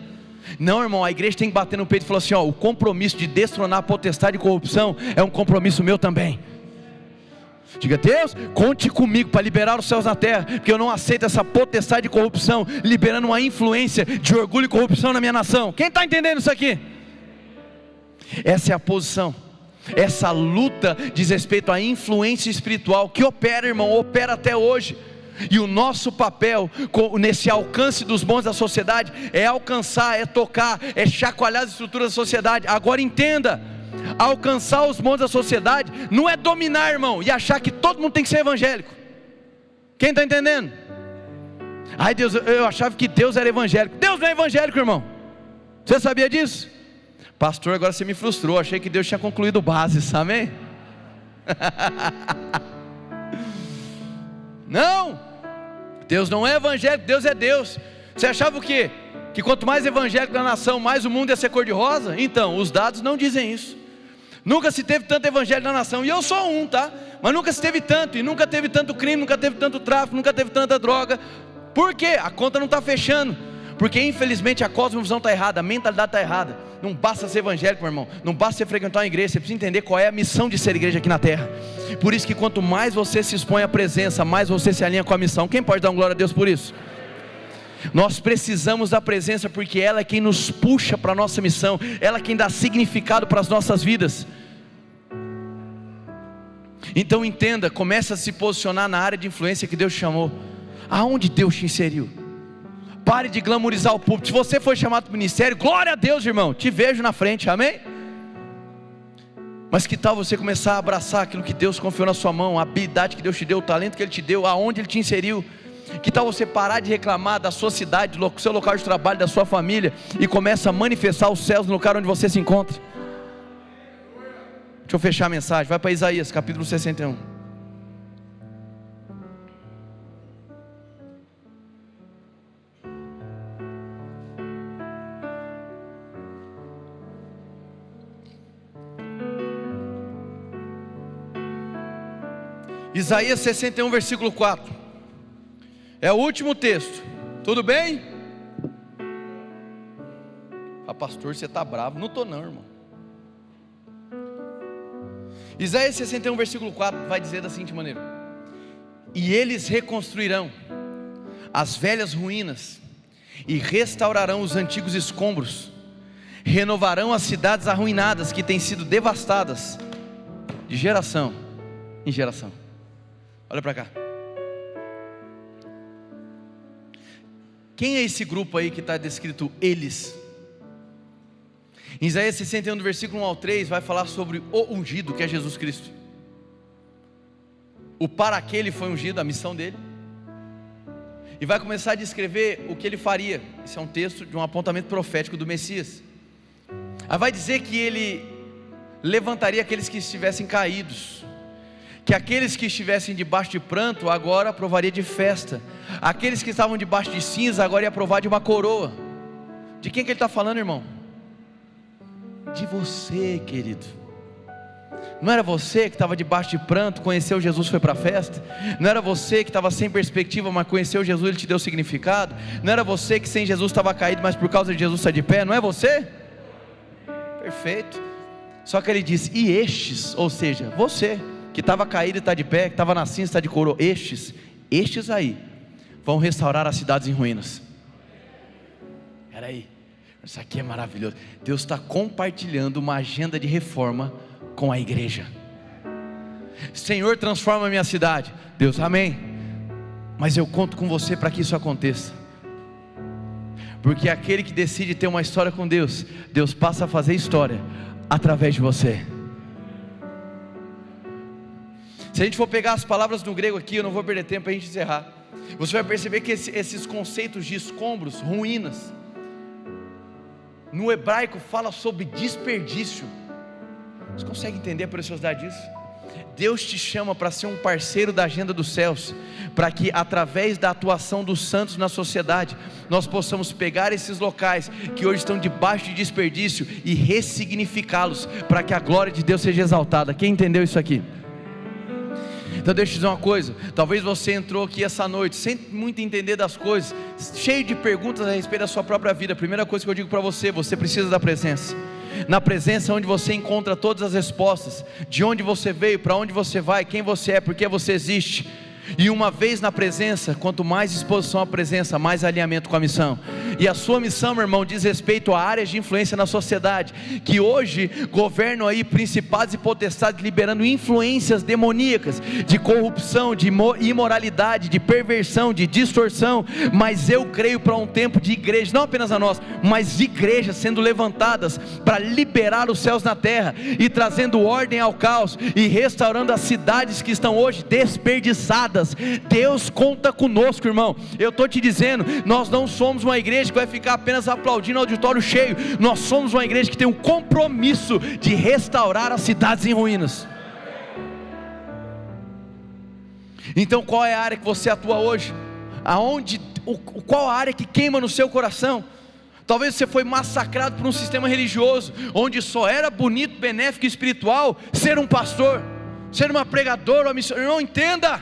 Não, irmão, a igreja tem que bater no peito e falar assim: o compromisso de destronar a potestade de corrupção é um compromisso meu também. Diga: Deus, conte comigo para liberar os céus na terra, porque eu não aceito essa potestade de corrupção liberando uma influência de orgulho e corrupção na minha nação. Quem está entendendo isso aqui? Essa é a posição. Essa luta diz respeito à influência espiritual que opera, irmão, opera até hoje. E o nosso papel nesse alcance dos bons da sociedade é alcançar, é tocar, é chacoalhar as estruturas da sociedade. Agora entenda: alcançar os bons da sociedade não é dominar, irmão, e achar que todo mundo tem que ser evangélico. Quem está entendendo? Ai, Deus, eu achava que Deus era evangélico. Deus não é evangélico, irmão. Você sabia disso? Pastor, agora você me frustrou, achei que Deus tinha concluído bases, amém? Não, Deus não é evangélico, Deus é Deus. Você achava o quê? Que quanto mais evangélico na nação, mais o mundo ia ser cor-de-rosa? Então, os dados não dizem isso. Nunca se teve tanto evangelho na nação, e eu sou um, tá? Mas nunca se teve tanto, e nunca teve tanto crime, nunca teve tanto tráfico, nunca teve tanta droga. Por quê? A conta não está fechando, porque infelizmente a cosmovisão está errada, a mentalidade está errada. Não basta ser evangélico, meu irmão, não basta você frequentar uma igreja, você precisa entender qual é a missão de ser igreja aqui na terra. Por isso que quanto mais você se expõe à presença, mais você se alinha com a missão. Quem pode dar uma glória a Deus por isso? Nós precisamos da presença, porque ela é quem nos puxa para a nossa missão, ela é quem dá significado para as nossas vidas. Então entenda, comece a se posicionar na área de influência que Deus te chamou. Aonde Deus te inseriu? Pare de glamorizar o púlpito. Se você foi chamado para o ministério, glória a Deus, irmão, te vejo na frente, amém? Mas que tal você começar a abraçar aquilo que Deus confiou na sua mão, a habilidade que Deus te deu, o talento que Ele te deu, aonde Ele te inseriu? Que tal você parar de reclamar da sua cidade, do seu local de trabalho, da sua família, e começa a manifestar os céus no lugar onde você se encontra? Deixa eu fechar a mensagem, vai para Isaías capítulo 61. Isaías 61 versículo 4, é o último texto, tudo bem? Pastor, você está bravo? Não estou não, irmão. Isaías 61 versículo 4 vai dizer da seguinte maneira: e eles reconstruirão as velhas ruínas, e restaurarão os antigos escombros, renovarão as cidades arruinadas que têm sido devastadas, de geração em geração. Olha para cá. Quem é esse grupo aí que está descrito eles? Em Isaías 61, do versículo 1 ao 3, vai falar sobre o ungido, que é Jesus Cristo. O para que ele foi ungido, a missão dele. E vai começar a descrever o que ele faria. Esse é um texto de um apontamento profético do Messias. Aí vai dizer que ele levantaria aqueles que estivessem caídos, que aqueles que estivessem debaixo de pranto agora provaria de festa, aqueles que estavam debaixo de cinza agora ia provar de uma coroa. De quem que ele está falando, irmão? De você, querido. Não era você que estava debaixo de pranto, conheceu Jesus, foi para a festa? Não era você que estava sem perspectiva, mas conheceu Jesus, Ele te deu significado? Não era você que sem Jesus estava caído, mas por causa de Jesus está de pé? Não é você? Perfeito. Só que ele diz, e estes, ou seja, você que estava caído e está de pé, que estava na cinza, está de coroa, estes aí vão restaurar as cidades em ruínas. Espera aí, isso aqui é maravilhoso. Deus está compartilhando uma agenda de reforma com a igreja. Senhor, transforma a minha cidade. Deus, amém. Mas eu conto com você para que isso aconteça, porque aquele que decide ter uma história com Deus, Deus passa a fazer história através de você. Se a gente for pegar as palavras no grego aqui, eu não vou perder tempo para a gente encerrar. Você vai perceber que esses conceitos de escombros, ruínas, no hebraico fala sobre desperdício. Você consegue entender a preciosidade disso? Deus te chama para ser um parceiro da agenda dos céus, para que através da atuação dos santos na sociedade, nós possamos pegar esses locais que hoje estão debaixo de desperdício e ressignificá-los, para que a glória de Deus seja exaltada. Quem entendeu isso aqui? Então deixa eu dizer uma coisa, talvez você entrou aqui essa noite sem muito entender das coisas, cheio de perguntas a respeito da sua própria vida. A primeira coisa que eu digo para você, você precisa da presença. Na presença é onde você encontra todas as respostas, de onde você veio, para onde você vai, quem você é, por que você existe. E uma vez na presença, quanto mais exposição à presença, mais alinhamento com a missão. E a sua missão, meu irmão, diz respeito a áreas de influência na sociedade, que hoje governam aí principados e potestades, liberando influências demoníacas, de corrupção, de imoralidade, de perversão, de distorção. Mas eu creio para um tempo de igreja, não apenas a nossa, mas igrejas sendo levantadas, para liberar os céus na terra, e trazendo ordem ao caos, e restaurando as cidades que estão hoje desperdiçadas. Deus conta conosco, irmão. Eu estou te dizendo, nós não somos uma igreja que vai ficar apenas aplaudindo o auditório cheio. Nós somos uma igreja que tem um compromisso de restaurar as cidades em ruínas. Então qual é a área que você atua hoje? Qual a área que queima no seu coração? Talvez você foi massacrado por um sistema religioso, onde só era bonito, benéfico e espiritual ser um pastor, ser uma pregadora, uma missionária. Não, entenda,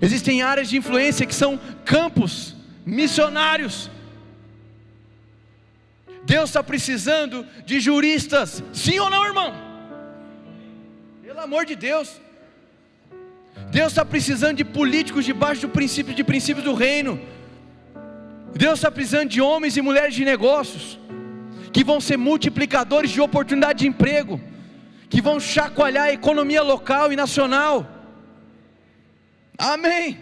existem áreas de influência que são campos missionários. Deus está precisando de juristas, sim ou não, irmão? Pelo amor de Deus. Deus está precisando de políticos debaixo de princípios do reino. Deus está precisando de homens e mulheres de negócios, que vão ser multiplicadores de oportunidade de emprego, que vão chacoalhar a economia local e nacional. Amém.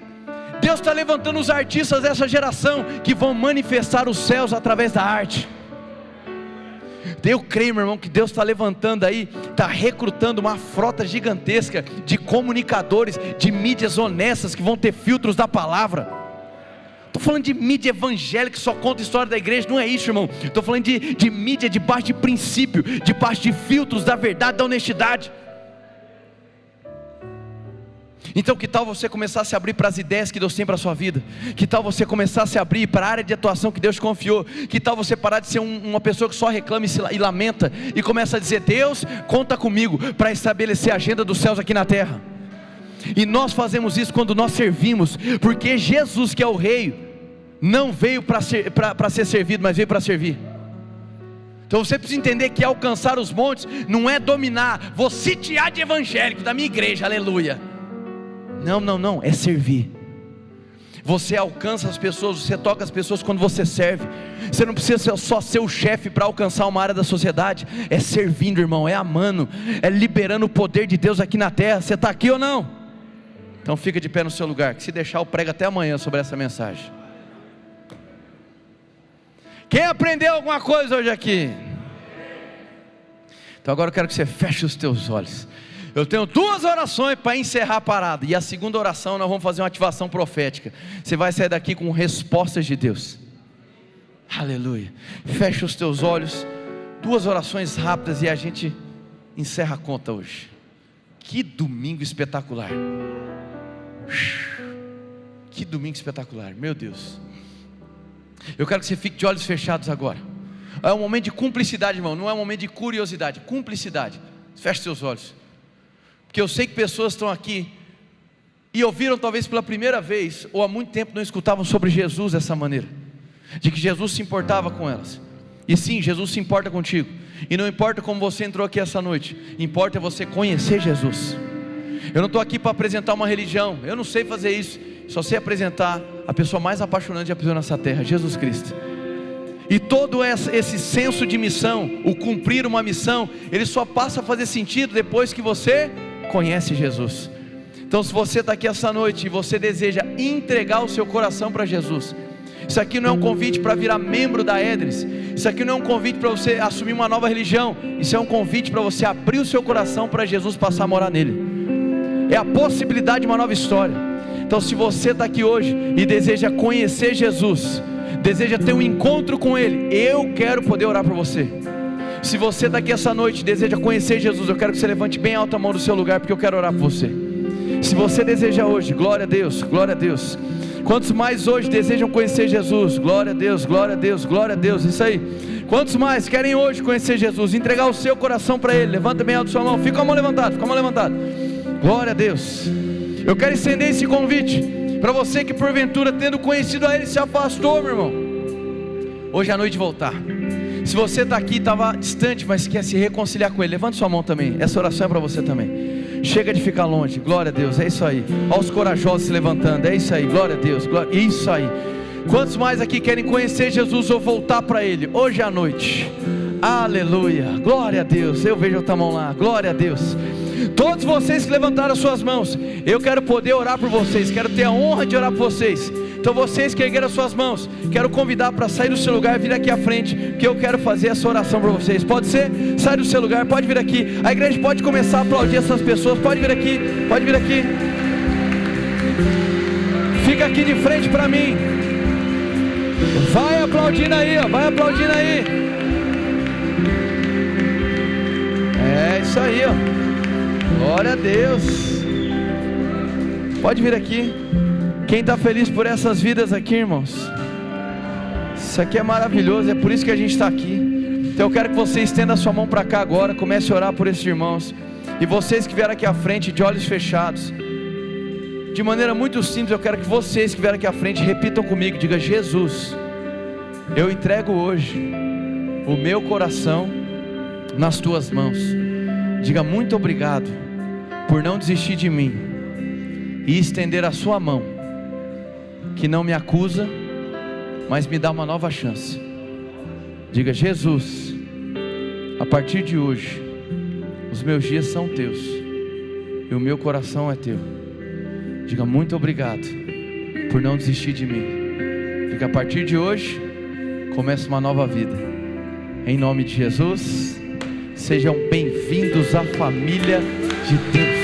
Deus está levantando os artistas dessa geração, que vão manifestar os céus através da arte. Eu creio, meu irmão, que Deus está levantando aí, está recrutando uma frota gigantesca de comunicadores, de mídias honestas, que vão ter filtros da palavra. Estou falando de mídia evangélica que só conta a história da igreja, não é isso, irmão. Estou falando de mídia debaixo de princípio, debaixo de filtros da verdade, da honestidade. Então que tal você começar a se abrir para as ideias que Deus tem para a sua vida? Que tal você começar a se abrir para a área de atuação que Deus te confiou? Que tal você parar de ser uma pessoa que só reclama e lamenta, e começa a dizer: Deus, conta comigo para estabelecer a agenda dos céus aqui na terra. E nós fazemos isso quando nós servimos, porque Jesus, que é o rei, não veio para ser servido, mas veio para servir. Então você precisa entender que alcançar os montes não é dominar, vou sitiar de evangélico da minha igreja, aleluia. Não, é servir. Você alcança as pessoas, você toca as pessoas quando você serve. Você não precisa só ser o chefe para alcançar uma área da sociedade. É servindo, irmão, é amando, é liberando o poder de Deus aqui na terra. Você está aqui ou não? Então fica de pé no seu lugar, que se deixar eu prego até amanhã sobre essa mensagem. Quem aprendeu alguma coisa hoje aqui? Então agora eu quero que você feche os teus olhos. Eu tenho 2 orações para encerrar a parada, e a segunda oração nós vamos fazer uma ativação profética. Você vai sair daqui com respostas de Deus. Aleluia. Fecha os teus olhos. 2 orações rápidas e a gente encerra a conta hoje. Que domingo espetacular. Que domingo espetacular, meu Deus. Eu quero que você fique de olhos fechados agora. É um momento de cumplicidade, irmão. Não é um momento de curiosidade, cumplicidade. Feche seus olhos, porque eu sei que pessoas estão aqui e ouviram talvez pela primeira vez, ou há muito tempo não escutavam sobre Jesus dessa maneira, de que Jesus se importava com elas. E sim, Jesus se importa contigo. E não importa como você entrou aqui essa noite, importa você conhecer Jesus. Eu não estou aqui para apresentar uma religião, eu não sei fazer isso. Só sei apresentar a pessoa mais apaixonante que pisou nessa terra, Jesus Cristo. E todo esse senso de missão, o cumprir uma missão, ele só passa a fazer sentido depois que você conhece Jesus. Então se você está aqui essa noite e você deseja entregar o seu coração para Jesus, isso aqui não é um convite para virar membro da Edres, isso aqui não é um convite para você assumir uma nova religião, isso é um convite para você abrir o seu coração para Jesus passar a morar nele. É a possibilidade de uma nova história. Então se você está aqui hoje e deseja conhecer Jesus, deseja ter um encontro com Ele, eu quero poder orar por você. Se você está aqui essa noite e deseja conhecer Jesus, eu quero que você levante bem alta a mão do seu lugar, porque eu quero orar por você. Se você deseja hoje, glória a Deus, glória a Deus. Quantos mais hoje desejam conhecer Jesus? Glória a Deus, glória a Deus, glória a Deus, isso aí. Quantos mais querem hoje conhecer Jesus, entregar o seu coração para Ele? Levanta bem alto a sua mão, fica com a mão levantada, fica com a mão levantada. Glória a Deus. Eu quero estender esse convite para você que porventura, tendo conhecido a Ele, se afastou, meu irmão. Hoje à noite voltar. Se você está aqui, estava distante, mas quer se reconciliar com Ele, levante sua mão também. Essa oração é para você também. Chega de ficar longe, glória a Deus, é isso aí. Olha os corajosos se levantando, é isso aí, glória a Deus, isso aí. Quantos mais aqui querem conhecer Jesus ou voltar para Ele, hoje à noite? Aleluia, glória a Deus. Eu vejo outra mão lá, glória a Deus. Todos vocês que levantaram as suas mãos, eu quero poder orar por vocês, quero ter a honra de orar por vocês. Então vocês que ergueram as suas mãos, quero convidar para sair do seu lugar e vir aqui à frente, que eu quero fazer essa oração para vocês. Pode ser? Sai do seu lugar, pode vir aqui. A igreja pode começar a aplaudir essas pessoas. Pode vir aqui, pode vir aqui. Fica aqui de frente para mim. Vai aplaudindo aí, ó, vai aplaudindo aí. É isso aí, ó. Glória a Deus. Pode vir aqui. Quem está feliz por essas vidas aqui, irmãos? Isso aqui é maravilhoso, é por isso que a gente está aqui. Então eu quero que você estenda a sua mão para cá agora, comece a orar por esses irmãos. E vocês que vieram aqui à frente, de olhos fechados, de maneira muito simples, eu quero que vocês que vieram aqui à frente repitam comigo, diga: Jesus, eu entrego hoje o meu coração nas tuas mãos. Diga: muito obrigado por não desistir de mim e estender a sua mão, que não me acusa, mas me dá uma nova chance. Diga: Jesus, a partir de hoje, os meus dias são teus e o meu coração é teu. Diga: muito obrigado por não desistir de mim. Diga: a partir de hoje, começa uma nova vida. Em nome de Jesus, sejam bem-vindos à família de Deus.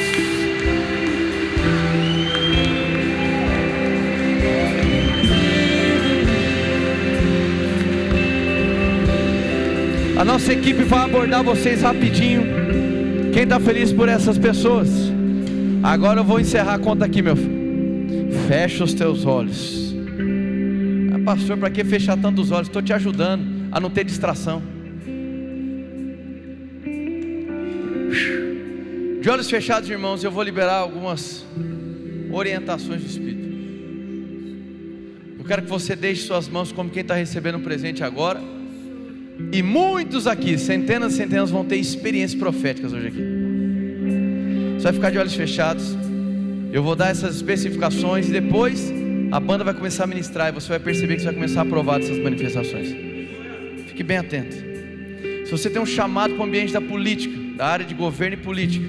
A nossa equipe vai abordar vocês rapidinho. Quem está feliz por essas pessoas? Agora eu vou encerrar a conta aqui, meu filho. Fecha os teus olhos. Ah, pastor, para que fechar tantos olhos? Estou te ajudando a não ter distração. De olhos fechados, irmãos, eu vou liberar algumas orientações do Espírito. Eu quero que você deixe suas mãos como quem está recebendo um presente agora. E muitos aqui, centenas e centenas, vão ter experiências proféticas hoje aqui. Você vai ficar de olhos fechados. Eu vou dar essas especificações e depois a banda vai começar a ministrar e você vai perceber que você vai começar a provar dessas manifestações. Fique bem atento. Se você tem um chamado para o ambiente da política, da área de governo e política,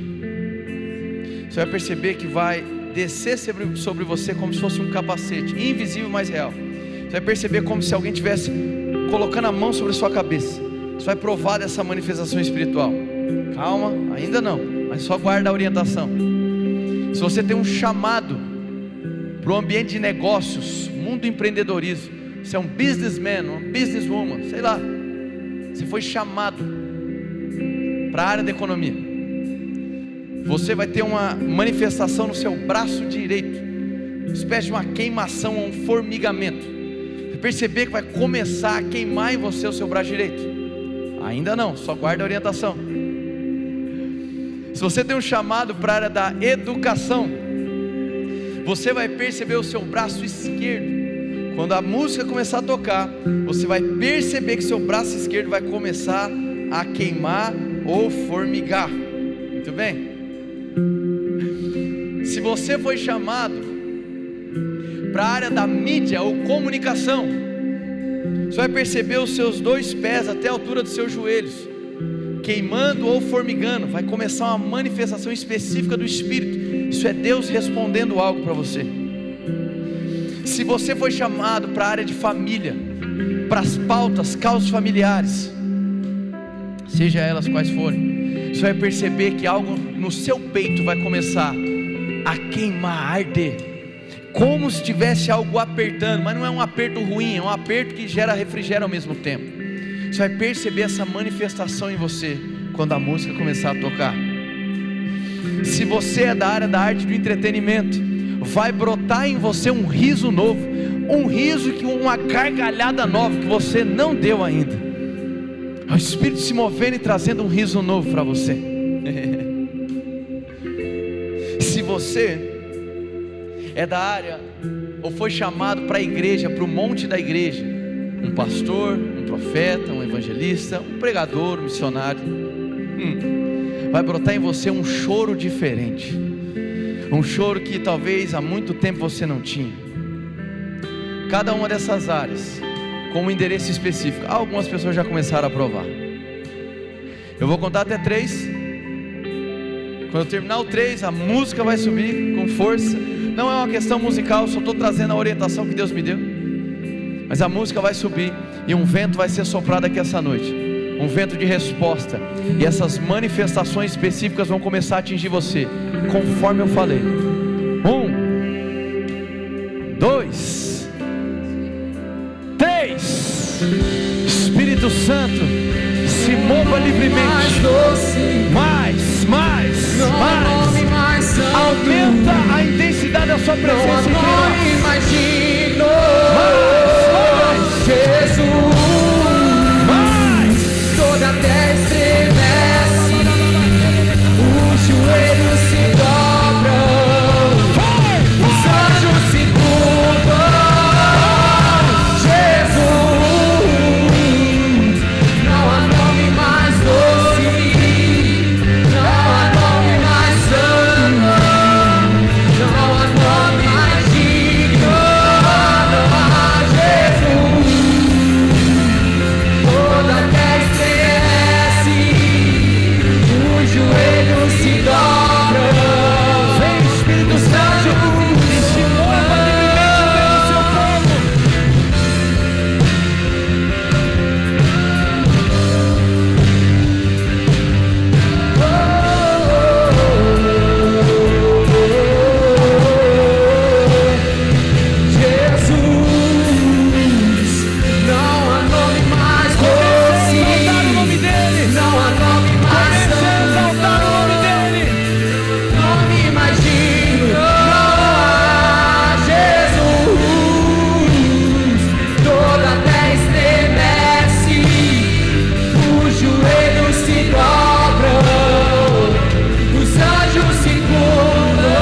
você vai perceber que vai descer sobre você como se fosse um capacete, invisível, mas real. Você vai perceber como se alguém tivesse colocando a mão sobre a sua cabeça. Você vai provar dessa manifestação espiritual. Calma, ainda não, mas só guarda a orientação. Se você tem um chamado para o ambiente de negócios, mundo do empreendedorismo, você é um businessman, uma businesswoman, sei lá, você foi chamado para a área da economia, você vai ter uma manifestação no seu braço direito, uma espécie de uma queimação, um formigamento. Perceber que vai começar a queimar em você o seu braço direito. Ainda não, só guarda a orientação. Se você tem um chamado para a área da educação, você vai perceber o seu braço esquerdo. Quando a música começar a tocar, você vai perceber que seu braço esquerdo vai começar a queimar ou formigar. Muito bem? Se você foi chamado para a área da mídia ou comunicação, você vai perceber os seus 2 pés até a altura dos seus joelhos queimando ou formigando. Vai começar uma manifestação específica do Espírito. Isso é Deus respondendo algo para você. Se você foi chamado para a área de família, para as pautas, causas familiares, seja elas quais forem, você vai perceber que algo no seu peito vai começar a queimar, a arder, como se tivesse algo apertando, mas não é um aperto ruim, é um aperto que gera refrigério ao mesmo tempo. Você vai perceber essa manifestação em você quando a música começar a tocar. Se você é da área da arte do entretenimento, vai brotar em você um riso novo, um riso, uma gargalhada nova que você não deu ainda. O Espírito se movendo e trazendo um riso novo para você. Se você é da área, ou foi chamado para a igreja, para o monte da igreja, um pastor, um profeta, um evangelista, um pregador, um missionário, vai brotar em você um choro diferente, um choro que talvez há muito tempo você não tinha. Cada uma dessas áreas com um endereço específico. Algumas pessoas já começaram a provar. Eu vou contar até 3. Quando eu terminar o 3, a música vai subir com força. Não é uma questão musical, só estou trazendo a orientação que Deus me deu. Mas a música vai subir e um vento vai ser soprado aqui essa noite, um vento de resposta, e essas manifestações específicas vão começar a atingir você, conforme eu falei. 1, 2, 3. Espírito Santo, se mova livremente. Mais. Aumenta a intensidade da sua presença entre nós. Jesus, toda a terra estremece, os joelhos se dobram, os anjos se curvam. Jesus, não há nome mais doce, não há nome mais santo, não há nome mais digno, não há Jesus. Toda a terra estremece, os joelhos se dobram. Vem, Espírito Santo, e se mova livremente pelo seu povo. Jesus, não há nome mais doce, Exaltar o nome dele. não há nome mais Comece a santo, exaltar o nome dele. nome mais digno, não há Jesus. Toda a terra estremece, os joelhos se dobram, os anjos se curvam.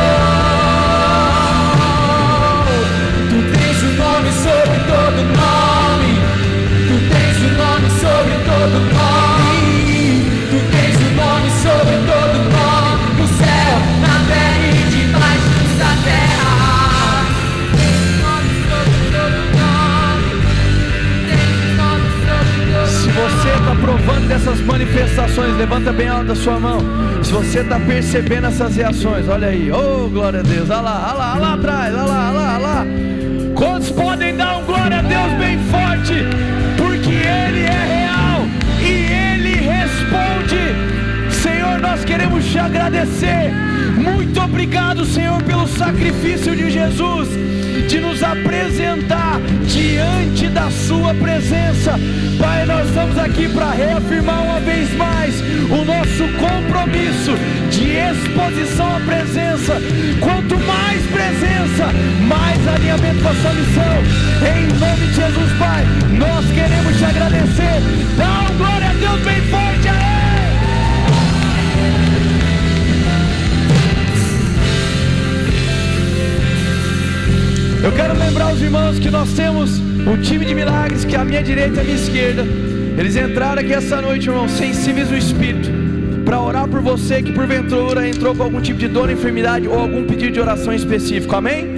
Tu tens o nome sobre todo nome, tu tens o nome sobre todo nome, tu tens o nome sobre todo nome, no céu, na terra e debaixo da terra. Tens o nome sobre todo nome, tens o nome sobre todo Se você está provando dessas manifestações, levanta bem alto a sua mão. Se você está percebendo essas reações, olha aí, oh glória a Deus, olha lá atrás, olha lá. Quantos podem dar um glória a Deus bem forte? Porque Ele é real e Ele responde. Senhor, nós queremos te agradecer. Muito obrigado, Senhor, pelo sacrifício de Jesus, de nos apresentar diante da sua presença. Pai, nós estamos aqui para reafirmar uma vez mais o nosso compromisso de exposição à presença. Quanto mais presença, mais alinhamento com a sua missão. Em nome de Jesus, Pai, nós queremos te agradecer. Dá um glória a Deus bem forte a Ele. Eu quero lembrar os irmãos que nós temos um time de milagres, que é a minha direita e a minha esquerda. Eles entraram aqui essa noite, irmão, sensíveis no Espírito, para orar por você que porventura entrou com algum tipo de dor, enfermidade ou algum pedido de oração específico, amém?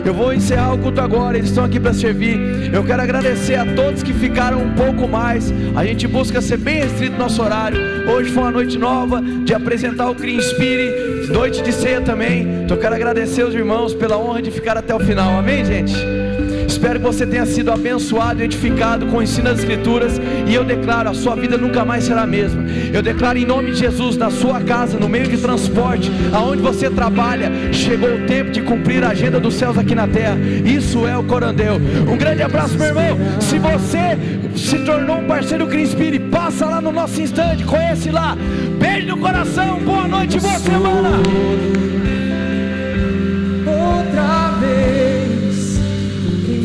Eu vou encerrar o culto agora, eles estão aqui para servir. Eu quero agradecer a todos que ficaram um pouco mais. A gente busca ser bem restrito no nosso horário. Hoje foi uma noite nova de apresentar o Clean Spirit, noite de ceia também. Então eu quero agradecer os irmãos pela honra de ficar até o final, amém, gente? Espero que você tenha sido abençoado e edificado com o ensino das Escrituras. E eu declaro, a sua vida nunca mais será a mesma. Eu declaro em nome de Jesus, na sua casa, no meio de transporte, aonde você trabalha, chegou o tempo de cumprir a agenda dos céus aqui na terra. Isso é o Corandeu. Um grande abraço, meu irmão. Se você se tornou um parceiro do Clean Spirit, passa lá no nosso instante, conhece lá. Beijo no coração, boa noite, boa semana. outra vez.